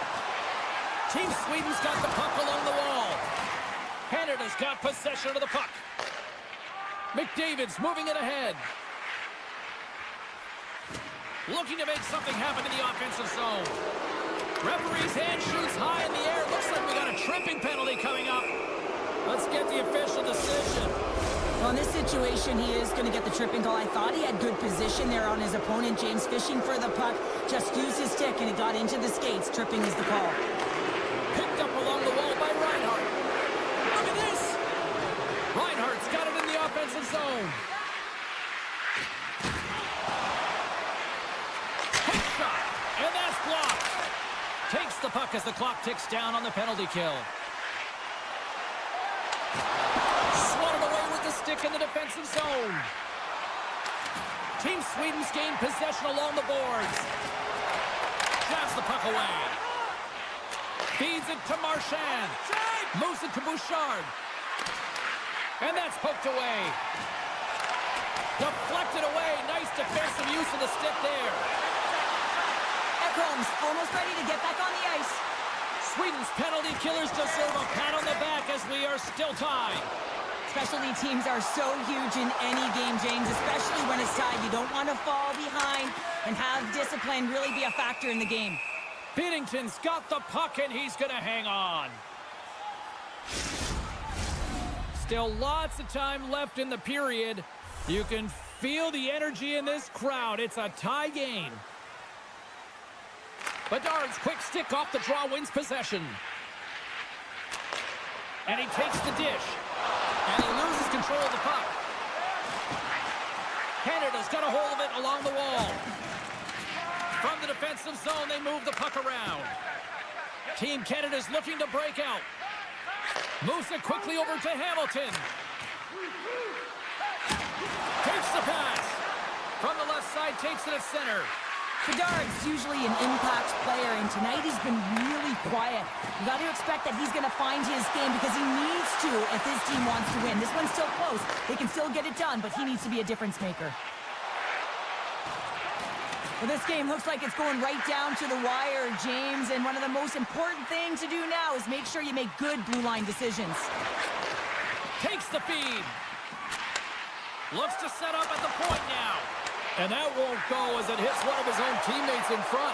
Team Sweden's got the puck along the wall. Canada's got possession of the puck. McDavid's moving it ahead. Looking to make something happen in the offensive zone. Referee's hand shoots high in the air. Looks like we got a tripping penalty coming up. Let's get the official decision. Well, in this situation, he is going to get the tripping call. I thought he had good position there on his opponent. James fishing for the puck. Just used his stick, and it got into the skates. Tripping is the call. Picked up along the wall by Reinhart. Look at this. Reinhart's got it in the offensive zone. Quick shot, and that's blocked. Takes the puck as the clock ticks down on the penalty kill. Swatted away with the stick in the defensive zone. Team Sweden's gained possession along the boards. Grabs the puck away. Feeds it to Marchand. Moves it to Bouchard. And that's poked away. Deflected away. Nice defensive use of the stick there. Ekholm's almost ready to get back on the ice. Sweden's penalty killers deserve a pat on the back as we are still tied. Specialty teams are so huge in any game, James, especially when it's tied. You don't want to fall behind and have discipline really be a factor in the game. Binnington's got the puck, and he's going to hang on. Still lots of time left in the period. You can feel the energy in this crowd. It's a tie game. Bedard's quick stick off the draw wins possession. And he takes the dish. And he loses control of the puck. Canada's got a hold of it along the wall. From the defensive zone, they move the puck around. Team Canada's looking to break out. Moves it quickly over to Hamilton. Takes the pass. From the left side, takes it at center. Bedard's usually an impact player, and tonight he's been really quiet. You got to expect that he's going to find his game because he needs to if his team wants to win. This one's still close. They can still get it done, but he needs to be a difference maker. Well, this game looks like it's going right down to the wire, James, and one of the most important things to do now is make sure you make good blue line decisions. Takes the feed. Looks to set up at the point now. And that won't go as it hits one of his own teammates in front.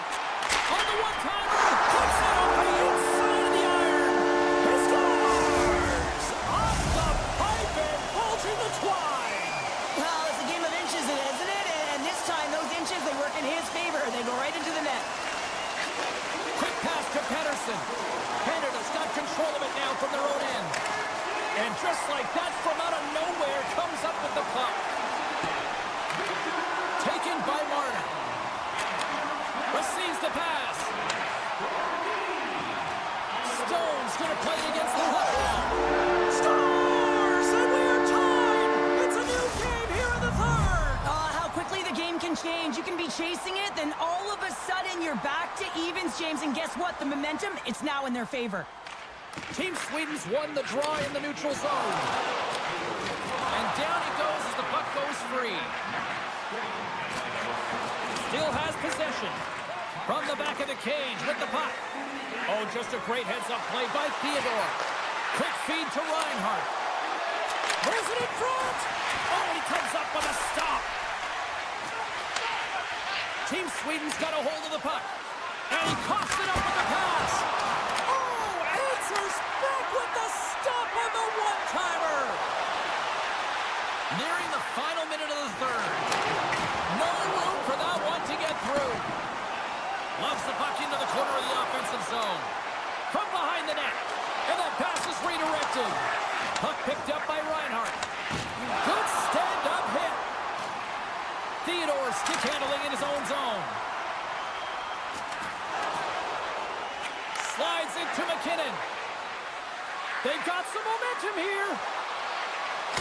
On the one-timer, puts it over the inside of the iron. He scores! Off the pipe and bulging the twine. Well, it's a game of inches, isn't it? And this time, those inches, they work in his favor. They go right into the net. Quick pass to Pettersson. Canada's got control of it now from their own end. And just like that, from out of nowhere, comes up with the puck. Taken by Martin. Receives the pass. Stone's going to play against the hot wall. Scores! And we are tied! It's a new game here in the third! How quickly the game can change. You can be chasing it, then all of a sudden you're back to evens, James. And guess what? The momentum, it's now in their favor. Team Sweden's won the draw in the neutral zone. And down he goes as the puck goes free. Still has possession. From the back of the cage with the puck. Oh, just a great heads-up play by Theodore. Quick feed to Reinhart. Moves it in front. Oh, he comes up with a stop. Team Sweden's got a hold of the puck. And he coughs it up with the pass. Oh, answers back with the stop on the one-timer. Nearing the final minute of the third. No room for that one to get through. Loves the puck into the corner of the offensive zone. From behind the net. And that pass is redirected. Puck picked up by Reinhart. Good stand-up hit. Theodore stick handling in his own zone. Slides into McKinnon. They've got some momentum here.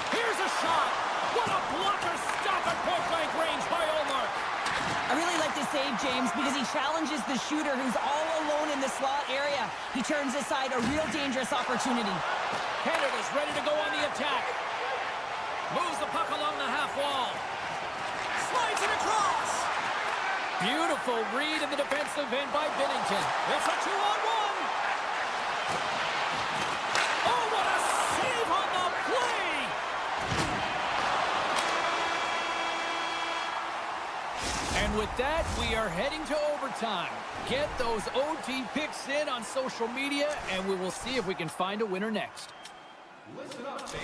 Here's a shot. What a blocker stop at point-blank range by Ullmark. I really like this save, James, because he challenges the shooter who's all alone in the slot area. He turns aside a real dangerous opportunity. Canada's ready to go on the attack. Moves the puck along the half wall. Slides it across. Beautiful read in the defensive end by Binnington. It's a 2-on-1. Oh, what a save on the play. with that, we are heading to overtime. Get those OT picks in on social media, and we will see if we can find a winner next. Listen up, fans.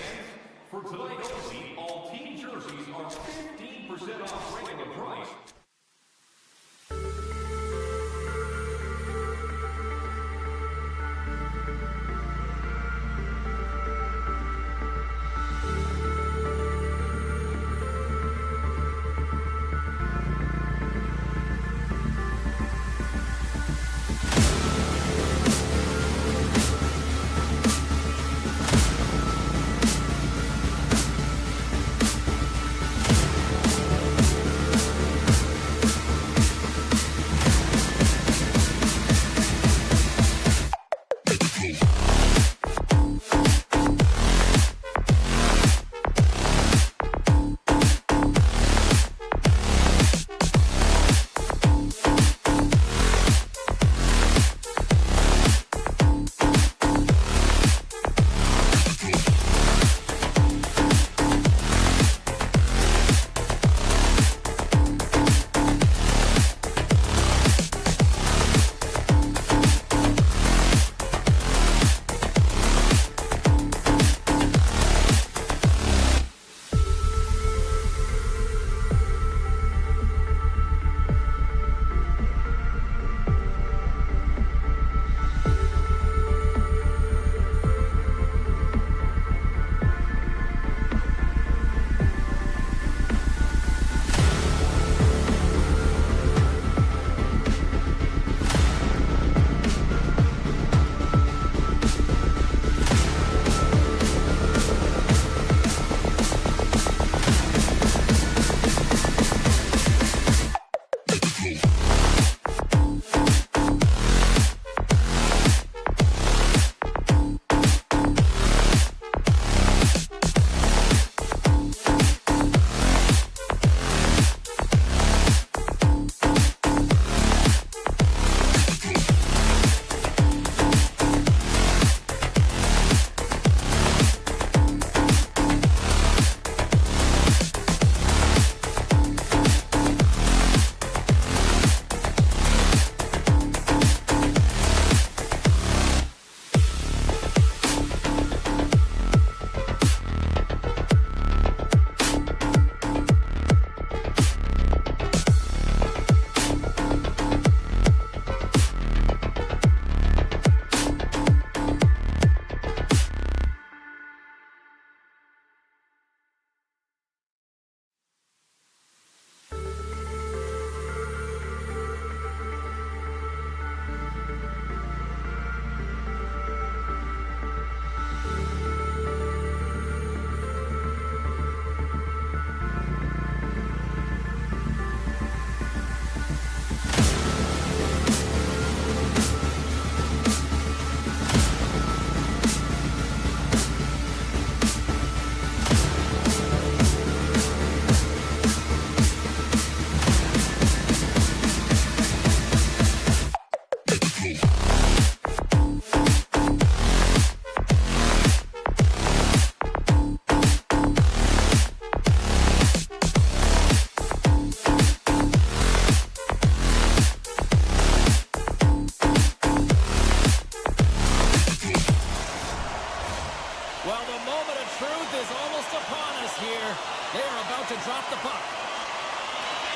For tonight only, all team jerseys are 15% off regular price.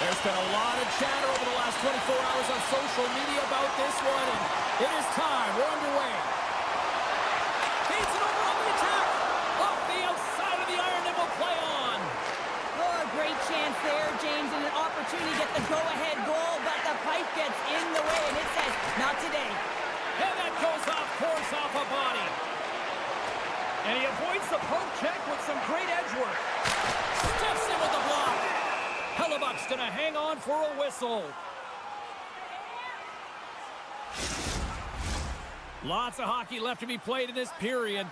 There's been a lot of chatter over the last 24 hours on social media about this one, and it is time. We're underway. Feeds it over on the attack. Off the outside of the iron, and will play on. Oh, a great chance there, James, and an opportunity to get the go-ahead goal, but the pipe gets in the way, and it says, not today. And that goes off course, off a body. And he avoids the poke check with some great edge work. Steps in with the block. Hellebuck's going to hang on for a whistle. Lots of hockey left to be played in this period.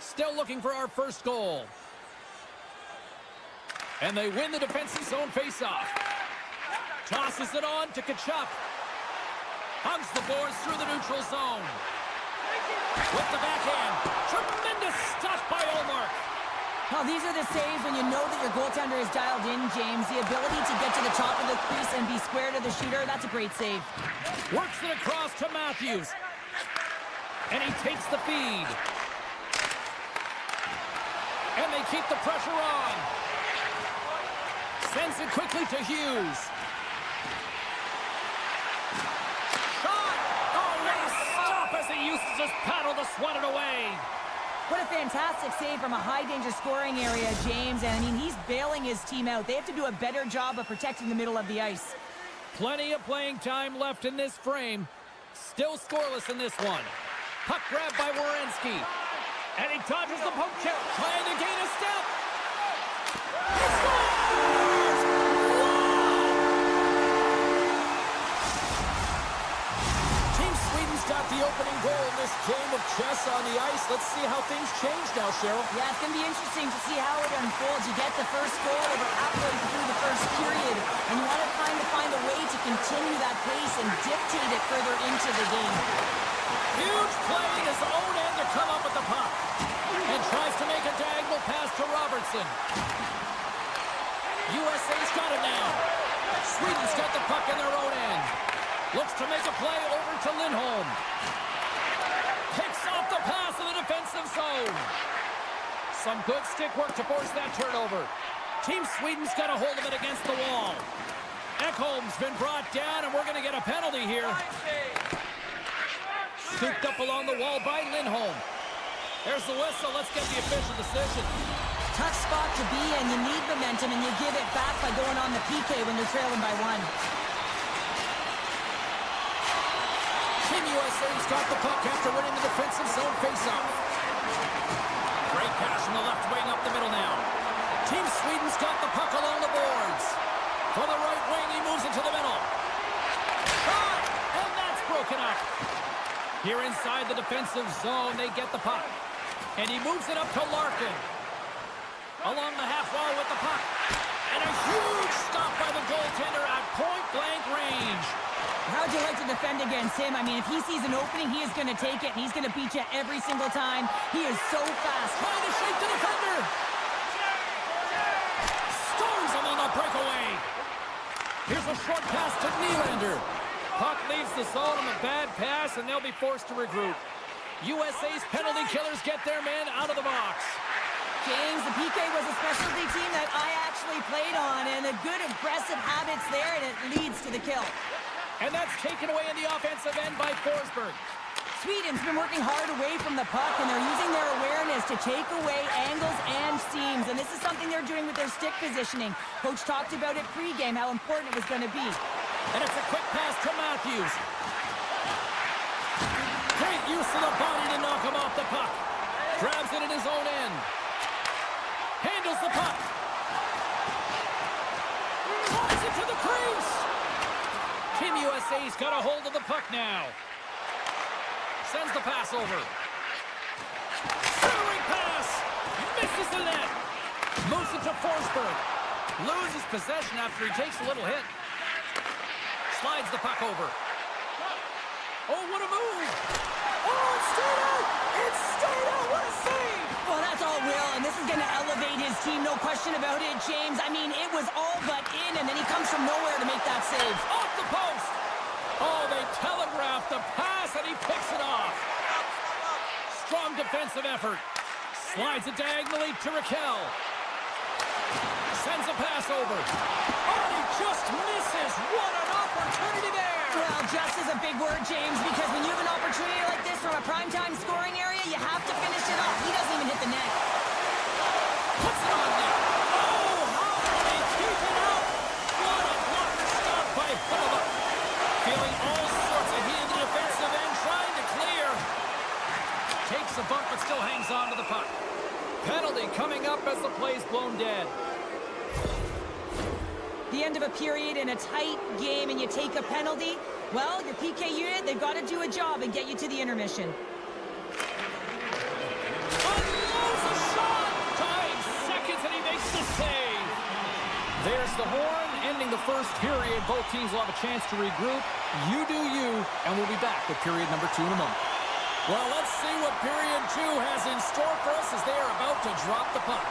Still looking for our first goal. And they win the defensive zone faceoff. Tosses it on to Kachuk. Hugs the boards through the neutral zone. With the backhand. Tremendous stuff by Olmark. Well, these are the saves when you know that your goaltender is dialed in, James. The ability to get to the top of the crease and be square to the shooter, that's a great save. Works it across to Matthews. And he takes the feed. And they keep the pressure on. Sends it quickly to Hughes. Shot! Oh, what a stop as he uses his paddle to swat it away. What a fantastic save from a high-danger scoring area, James. And, I mean, he's bailing his team out. They have to do a better job of protecting the middle of the ice. Plenty of playing time left in this frame. Still scoreless in this one. Puck grab by Werenski. And he dodges the poke check, trying to gain a step. He scores! Team Sweden's got the opening goal in this game of chess on the ice. Let's see how things change now, Cheryl. Yeah, it's going to be interesting to see how it unfolds. You get the first goal over halfway through the first period, and you want to find a way to continue that pace and dictate it further into the game. Huge play in his own end to come up with the puck. And tries to make a diagonal pass to Robertson. USA's got it now. Sweden's got the puck in their own end. Looks to make a play over to Lindholm. Picks off the pass in the defensive zone. Some good stick work to force that turnover. Team Sweden's got a hold of it against the wall. Ekholm's been brought down, and we're going to get a penalty here. Scooped up along the wall by Lindholm. There's the whistle. Let's get the official decision. Tough spot to be in. You need momentum, and you give it back by going on the PK when you're trailing by one. Team USA's got the puck after winning the defensive zone faceoff. Great pass from the left wing up the middle now. Team Sweden's got the puck along the boards. From the right wing, he moves into the middle. Shot! And that's broken up. Here inside the defensive zone, they get the puck. And he moves it up to Larkin. Along the half wall with the puck. And a huge stop by the goaltender at point-blank range. How'd you like to defend against him? I mean, if he sees an opening, he is going to take it, and he's going to beat you every single time. He is so fast. Trying to shake the defender. Stones him on the breakaway. Here's a short pass to Nylander. Puck leaves the zone on a bad pass, and they'll be forced to regroup. USA's penalty killers get their man out of the box. James, the PK was a specialty team that I actually played on, and a good aggressive habits there, and it leads to the kill. And that's taken away in the offensive end by Forsberg. Sweden's been working hard away from the puck, and they're using their awareness to take away angles and seams, and this is something they're doing with their stick positioning. Coach talked about it pregame, how important it was going to be. And it's a quick pass to Matthews. Great use of the body to knock him off the puck. Grabs it in his own end. Handles the puck. Flies it to the crease. Team USA's got a hold of the puck now. Sends the pass over. Centering pass. Misses the net. Moves it to Forsberg. Loses possession after he takes a little hit. Slides the puck over. Oh, what a move! Oh, it's stayed out! It's stayed out! What a save! Well, that's all Will, and this is going to elevate his team, no question about it, James. I mean, it was all but in, and then he comes from nowhere to make that save. Off the post! Oh, they telegraphed the pass, and he picks it off. Strong defensive effort. Slides it diagonally to Raquel. Sends a pass over. Oh, he just misses! What an opportunity there! Well, just is a big word, James, because when you have an opportunity like this from a primetime scoring area, you have to finish it off. He doesn't even hit the net. Puts it on net. Oh, how did he keep it out? What a blocker stop by Hubba. Feeling all sorts of heat in the defensive end, trying to clear. Takes a bump, but still hangs on to the puck. Penalty coming up as the play's blown dead. The end of a period in a tight game and you take a penalty, well, your PK unit, they've got to do a job and get you to the intermission. Unloads a shot! Time seconds and he makes the save. There's the horn, ending the first period. Both teams will have a chance to regroup. You do you, and we'll be back with period number 2 in a moment. Well, let's see what period 2 has in store for us as they are about to drop the puck.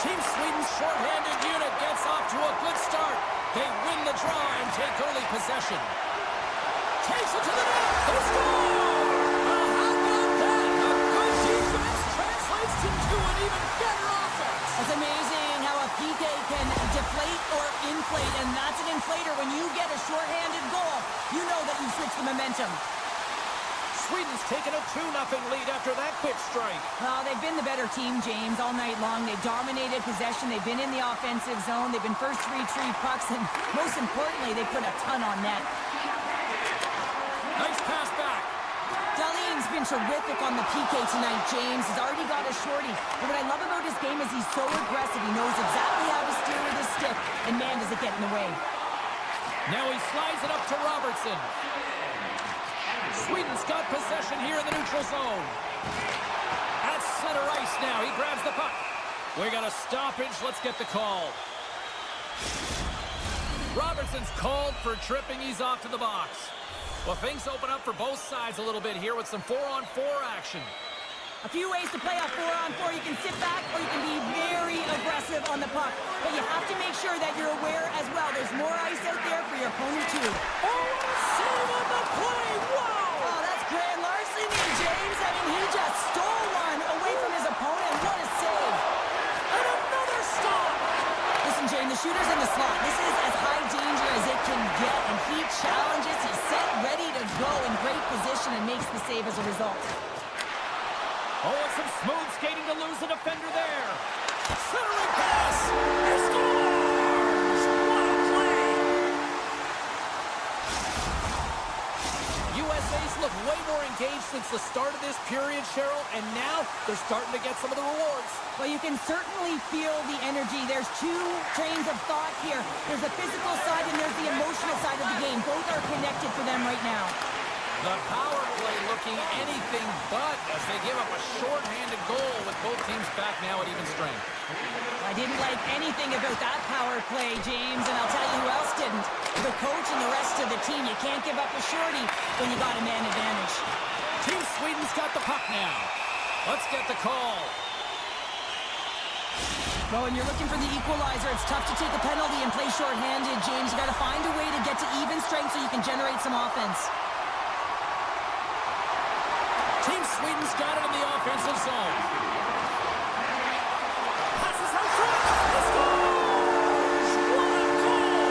Team Sweden's shorthanded unit gets off to a good start. They win the draw and take early possession. Takes it to the net. They score! How about that? A good defense translates into an even better offense. It's amazing how a PK can deflate or inflate, and that's an inflator. When you get a shorthanded goal, you know that you switch the momentum. Sweden's taken a 2-0 lead after that quick strike. Well, they've been the better team, James, all night long. They've dominated possession. They've been in the offensive zone. They've been first to retrieve pucks, and most importantly, they put a ton on net. Nice pass back. Dahlin's been terrific on the PK tonight, James. He's already got a shorty. But what I love about his game is he's so aggressive. He knows exactly how to steer with his stick, and man, does it get in the way. Now he slides it up to Robertson. Sweden's got possession here in the neutral zone. At center ice now. He grabs the puck. We got a stoppage. Let's get the call. Robertson's called for tripping. He's off to the box. Well, things open up for both sides a little bit here with some 4-on-4 action. A few ways to play a 4-on-4. You can sit back or you can be very aggressive on the puck. But you have to make sure that you're aware as well. There's more ice out there for your opponent too. Oh, what a save on the play! Wow! Oh, that's grand larceny, James. I mean, he just stole one away from his opponent. What a save. And another stop! Listen, James, the shooter's in the slot. This is as high danger as it can get. And he challenges. He's set, ready to go in great position and makes the save as a result. Oh, and some smooth skating to lose the defender there. Centering pass. He scores! What a play! USA's look way more engaged since the start of this period, Cheryl, and now they're starting to get some of the rewards. Well, you can certainly feel the energy. There's two trains of thought here. There's the physical side and there's the emotional side of the game. Both are connected for them right now. The power play looking anything but as they give up a shorthanded goal with both teams back now at even strength. I didn't like anything about that power play, James, and I'll tell you who else didn't. The coach and the rest of the team. You can't give up a shorty when you got a man advantage. Team Sweden's got the puck now. Let's get the call. Well, when you're looking for the equalizer, it's tough to take a penalty and play shorthanded, James. You got to find a way to get to even strength so you can generate some offense. Team Sweden's got it in the offensive zone. Passes out front. He scores! What a goal!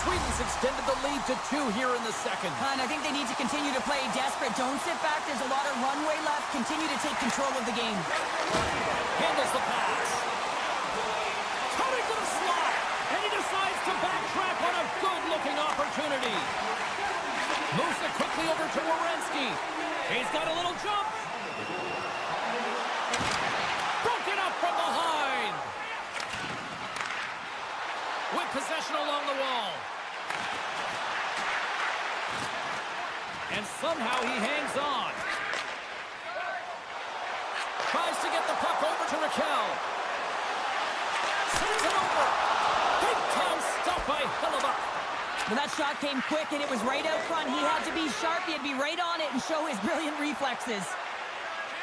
Sweden's extended the lead to 2 here in the second. And I think they need to continue to play desperate. Don't sit back. There's a lot of runway left. Continue to take control of the game. Handles the pass. Coming to the slot. And he decides to backtrack on a good-looking opportunity. Moves it quickly over to Werenski. He's got a little jump. Broken up from behind. With possession along the wall. And somehow he hangs on. Tries to get the puck over to Raquel. Sends it over. Big time stop by Hellebuyck. Well, that shot came quick, and it was right out front. He had to be sharp. He had to be right on it and show his brilliant reflexes.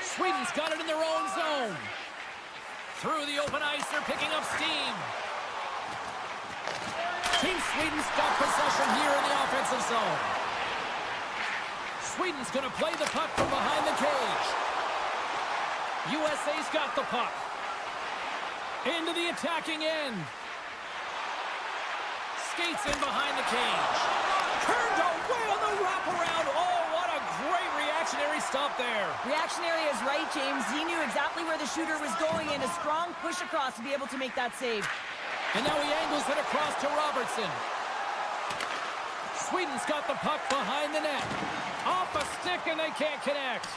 Sweden's got it in their own zone. Through the open ice, they're picking up steam. Team Sweden's got possession here in the offensive zone. Sweden's going to play the puck from behind the cage. USA's got the puck. Into the attacking end. Skates in behind the cage. Turned away on the wraparound. Oh, what a great reactionary stop there. Reactionary is right, James. He knew exactly where the shooter was going, and a strong push across to be able to make that save. And now he angles it across to Robertson. Sweden's got the puck behind the net. Off a stick, and they can't connect.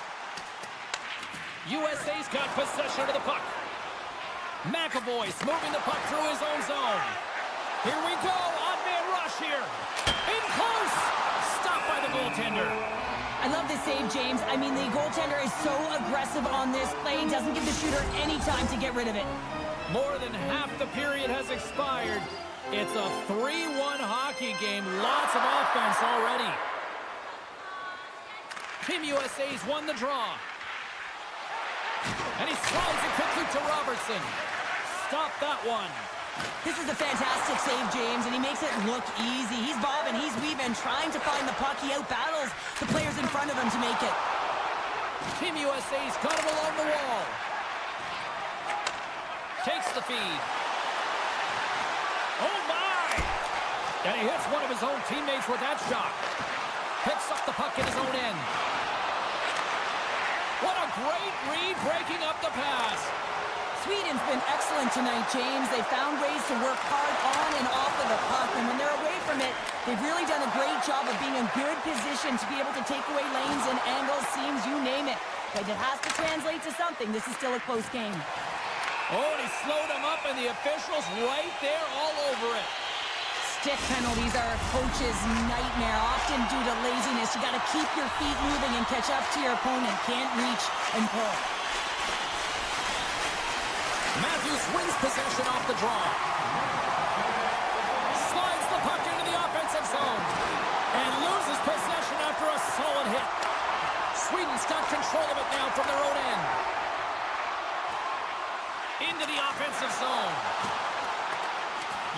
USA's got possession of the puck. McAvoy's moving the puck through his own zone. Here we go. Odd-man rush here. In close. Stopped by the goaltender. I love this save, James. I mean, the goaltender is so aggressive on this play. Doesn't give the shooter any time to get rid of it. More than half the period has expired. It's a 3-1 hockey game. Lots of offense already. Team USA's won the draw. And he slides it quickly to Robertson. Stop that one. This is a fantastic save, James, and he makes it look easy. He's bobbing, he's weaving, trying to find the puck. He out-battles the players in front of him to make it. Team USA's got him along the wall. Takes the feed. Oh, my! And he hits one of his own teammates with that shot. Picks up the puck in his own end. What a great read, breaking up the pass. Sweden's been excellent tonight, James. They found ways to work hard on and off of the puck, and when they're away from it, they've really done a great job of being in good position to be able to take away lanes and angles, seams, you name it. But it has to translate to something. This is still a close game. Oh, and he slowed him up, and the officials right there all over it. Stick penalties are a coach's nightmare, often due to laziness. You got to keep your feet moving and catch up to your opponent. Can't reach and pull. Matthews wins possession off the draw. Slides the puck into the offensive zone. And loses possession after a solid hit. Sweden's got control of it now from their own end. Into the offensive zone.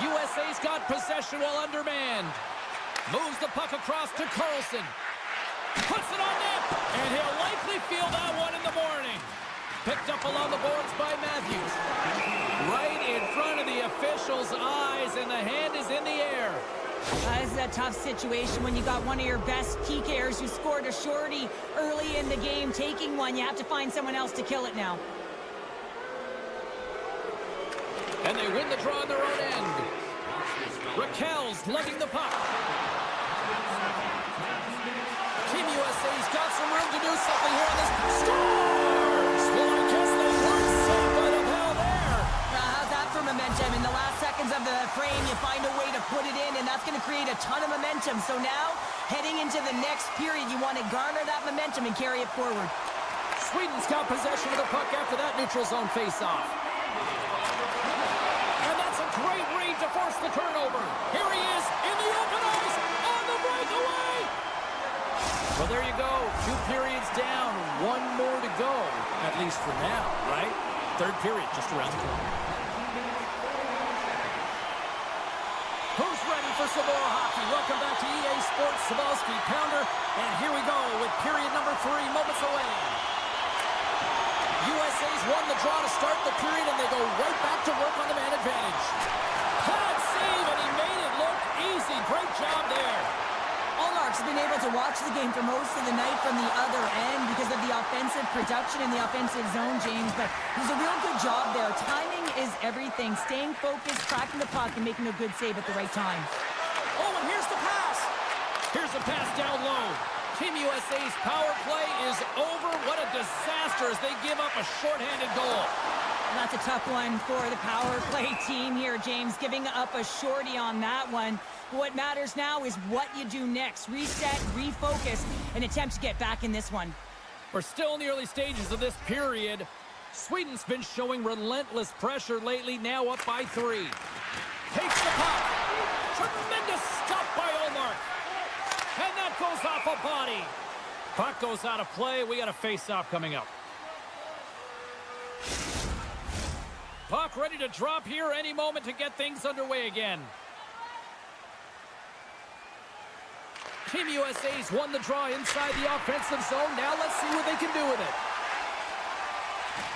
USA's got possession while undermanned. Moves the puck across to Carlson. Puts it on net. And he'll likely feel that one in the morning. Picked up along the boards by Matthews. Right in front of the officials' eyes, and the hand is in the air. This is a tough situation when you got one of your best PKers who scored a shorty early in the game taking one. You have to find someone else to kill it now. And they win the draw on their own end. Raquel's lugging the puck. Team USA's got some room to do something here on this. Scores! Well, I guess they weren't safe by the hell there. How's that for momentum? In the last seconds of the frame, you find a way to put it in, and that's going to create a ton of momentum. So now, heading into the next period, you want to garner that momentum and carry it forward. Sweden's got possession of the puck after that neutral zone face-off. And that's a great read to force the turnover. Here he is in the open ice on the breakaway. Well, there you go. 2 periods down, 1 more to go, at least for now, right? Third period just around the corner. Who's ready for some more hockey? Welcome back to EA Sports Sabalski Pounder. And here we go with period number 3, moments away. USA's won the draw to start the period, and they go right back to work on the man advantage. Hard save, and he made it look easy. Great job there. Allmark's been able to watch the game for most of the night from the other end because of the offensive production in the offensive zone, James, but there's a real good job there. Timing is everything. Staying focused, tracking the puck, and making a good save at the right time. Oh, and here's the pass. Here's the pass down low. Team USA's power play is over. What a disaster as they give up a shorthanded goal. That's a tough one for the power play team here, James, giving up a shorty on that one. What matters now is what you do next. Reset, refocus, and attempt to get back in this one. We're still in the early stages of this period. Sweden's been showing relentless pressure lately, now up by 3. Takes the puck. Tremendous stop by Allmark. And that goes off a body. Puck goes out of play. We got a face-off coming up. Puck ready to drop here any moment to get things underway again. Team USA's won the draw inside the offensive zone. Now let's see what they can do with it.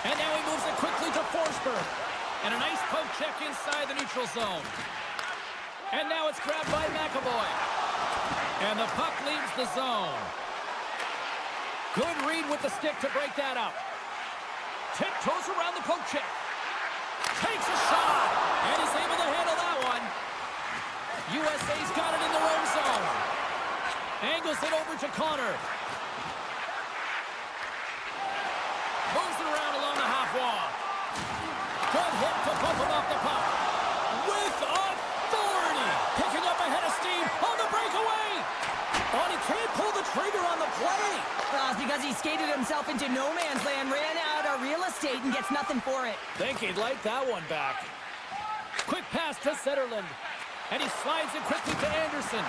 And now he moves it quickly to Forsberg. And a nice poke check inside the neutral zone. And now it's grabbed by McAvoy. And the puck leaves the zone. Good read with the stick to break that up. Tiptoes around the poke check. Takes a shot. And he's able to handle that one. USA's got it in their own zone. Angles it over to Connor. Moves it around along the half wall. Good hit to bump him off the puck. With authority. Picking up a head of steam on the breakaway. Oh, he can't pull the trigger on the play. Well, it's because he skated himself into no man's land, ran out of real estate, and gets nothing for it. Think he'd like that one back. Quick pass to Zetterlund. And he slides it quickly to Anderson.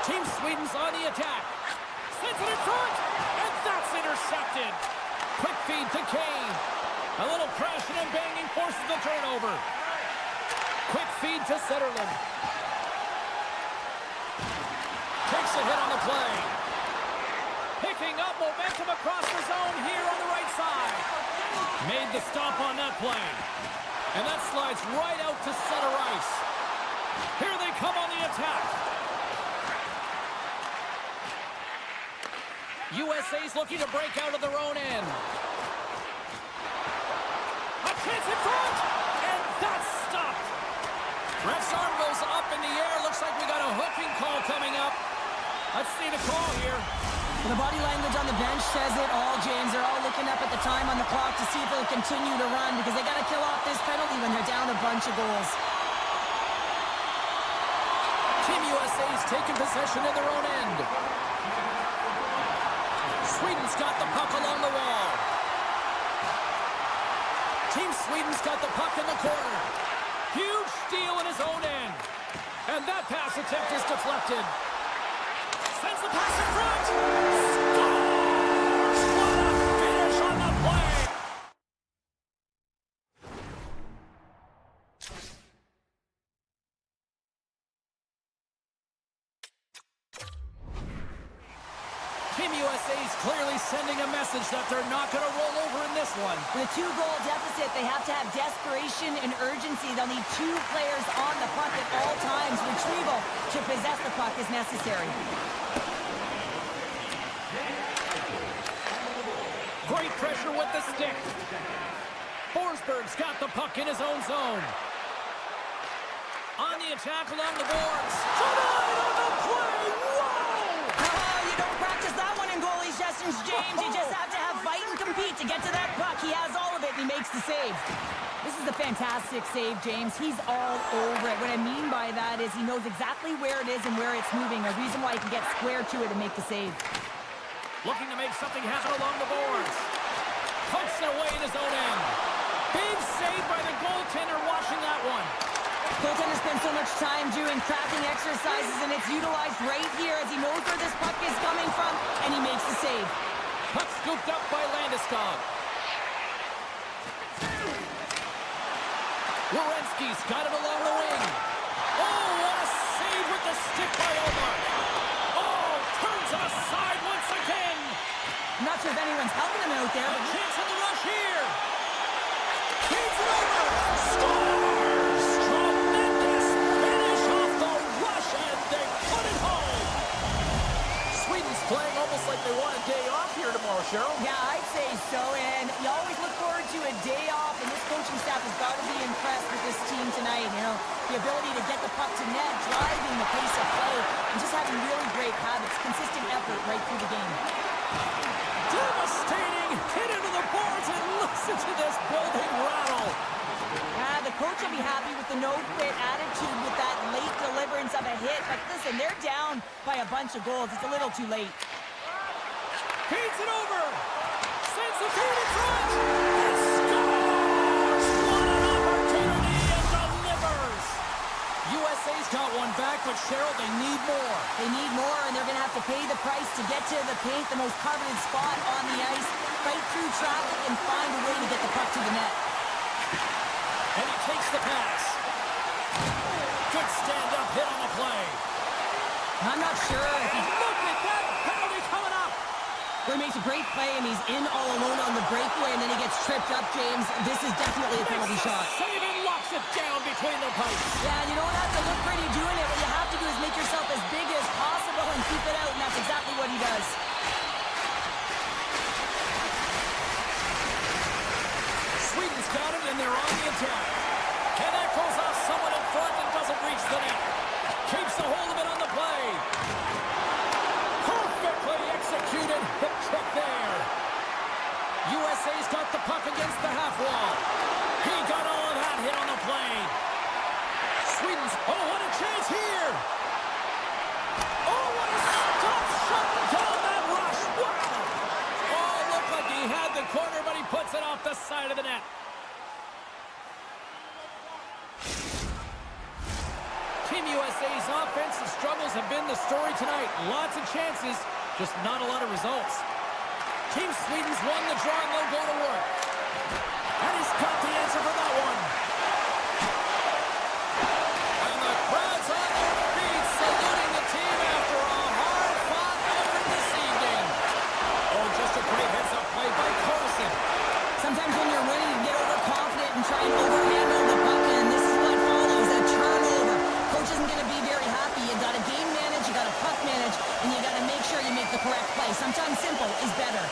Team Sweden's on the attack. Sends it in front. deflected. Quick feed to Kane. A little crashing and banging forces the turnover. Quick feed to Zetterlund. Takes a hit on the play. Picking up momentum across the zone here on the right side. Made the stop on that play. And that slides right out to center ice. Here they come on the attack. USA's looking to break out of their own end. A chance in front! And that's stopped. Ref's arm goes up in the air. Looks like we got a hooking call coming up. Let's see the call here. The body language on the bench says it all, James. They're all looking up at the time on the clock to see if they'll continue to run because they got to kill off this penalty when they're down a bunch of goals. Team USA's taking possession in their own end. Sweden's got the puck along the wall. Team Sweden's got the puck in the corner. Huge steal in his own end. And that pass attempt is deflected. Sends the pass in front. Scores! What a finish on the play! Team USA is clearly sending a message that they're not going to roll over in this one. With a 2-goal deficit, they have to have desperation and urgency. They'll need 2 players on the puck at all times. Retrieval to possess the puck is necessary. Great pressure with the stick. Forsberg's got the puck in his own zone. On the attack along the boards. Denied on the play! Whoa! Oh, you don't practice that one in goalie sessions, James. You just have to have fight and compete to get to that puck. He has all of it, and he makes the save. This is a fantastic save, James. He's all over it. What I mean by that is he knows exactly where it is and where it's moving. A reason why he can get square to it and make the save. Looking to make something happen along the boards. Pokes it away in his own end. Big save by the goaltender watching that one. Goaltender spends so much time doing cracking exercises, and it's utilized right here as he knows where this puck is coming from, and he makes the save. Puck scooped up by Landeskog. Werenski's got it along the wing. Oh, what a save with the stick by Omar. Oh, turns it aside once again. I'm not sure if anyone's helping him out there. A chance in the rush here. Feeds it over. Scores! Tremendous finish off the rush, and they put it home. Sweden's playing almost like they want a day off here tomorrow, Cheryl. Yeah, I'd say so, and you always look forward to a day off, and this coaching staff has got to be impressed with this team tonight. You know, the ability to get the puck to net, driving the pace of play, and just having really great habits, consistent effort right through the game. Devastating hit into the boards, and listen to this building rattle. The coach will be happy with the no-quit attitude with that late deliverance of a hit, but listen, they're down by a bunch of goals. It's a little too late. Feeds it over. Sends the feed in front. And scores! What an opportunity, and delivers. USA's got one back, but Cheryl, they need more. They need more, and they're going to have to pay the price to get to the paint, the most coveted spot on the ice, fight through traffic, and find a way to get the puck to the net. And he takes the pass. Good stand-up hit on the play. I'm not sure if And look at that penalty coming up. he makes a great play, and he's in all alone on the breakaway, and then he gets tripped up, James. This is definitely a penalty shot. Save and locks it down between the pipes. Yeah, you don't have to look pretty doing it. What you have to do is make yourself as big as possible and keep it out, and that's exactly what he does. Sweden's got it, and they're on the attack. And that goes off someone in front and doesn't reach the net. Keeps a hold of it on the play. Perfectly executed hip trick there. USA's got the puck against the half wall. He got all of that hit on the play. Sweden's, oh, what a chance here. Oh, what a stop, shutting down that rush. Wow. Oh, looked like he had the corner, but he puts it off the side of the net. Team USA's offensive struggles have been the story tonight. Lots of chances, just not a lot of results. Team Sweden's won the draw, and they'll go to work. And he's got the answer for that one. And the crowd's on their feet, saluting the team after a hard-fought effort this evening. Oh, just a great heads-up play by Carlson. Sometimes when you're winning, you get overconfident and try and overhandle the puck, and this is what follows, a turnover. Coach isn't going to be very happy. You got to game manage, you got to puck manage, and you got to make sure you make the correct play. Sometimes simple is better.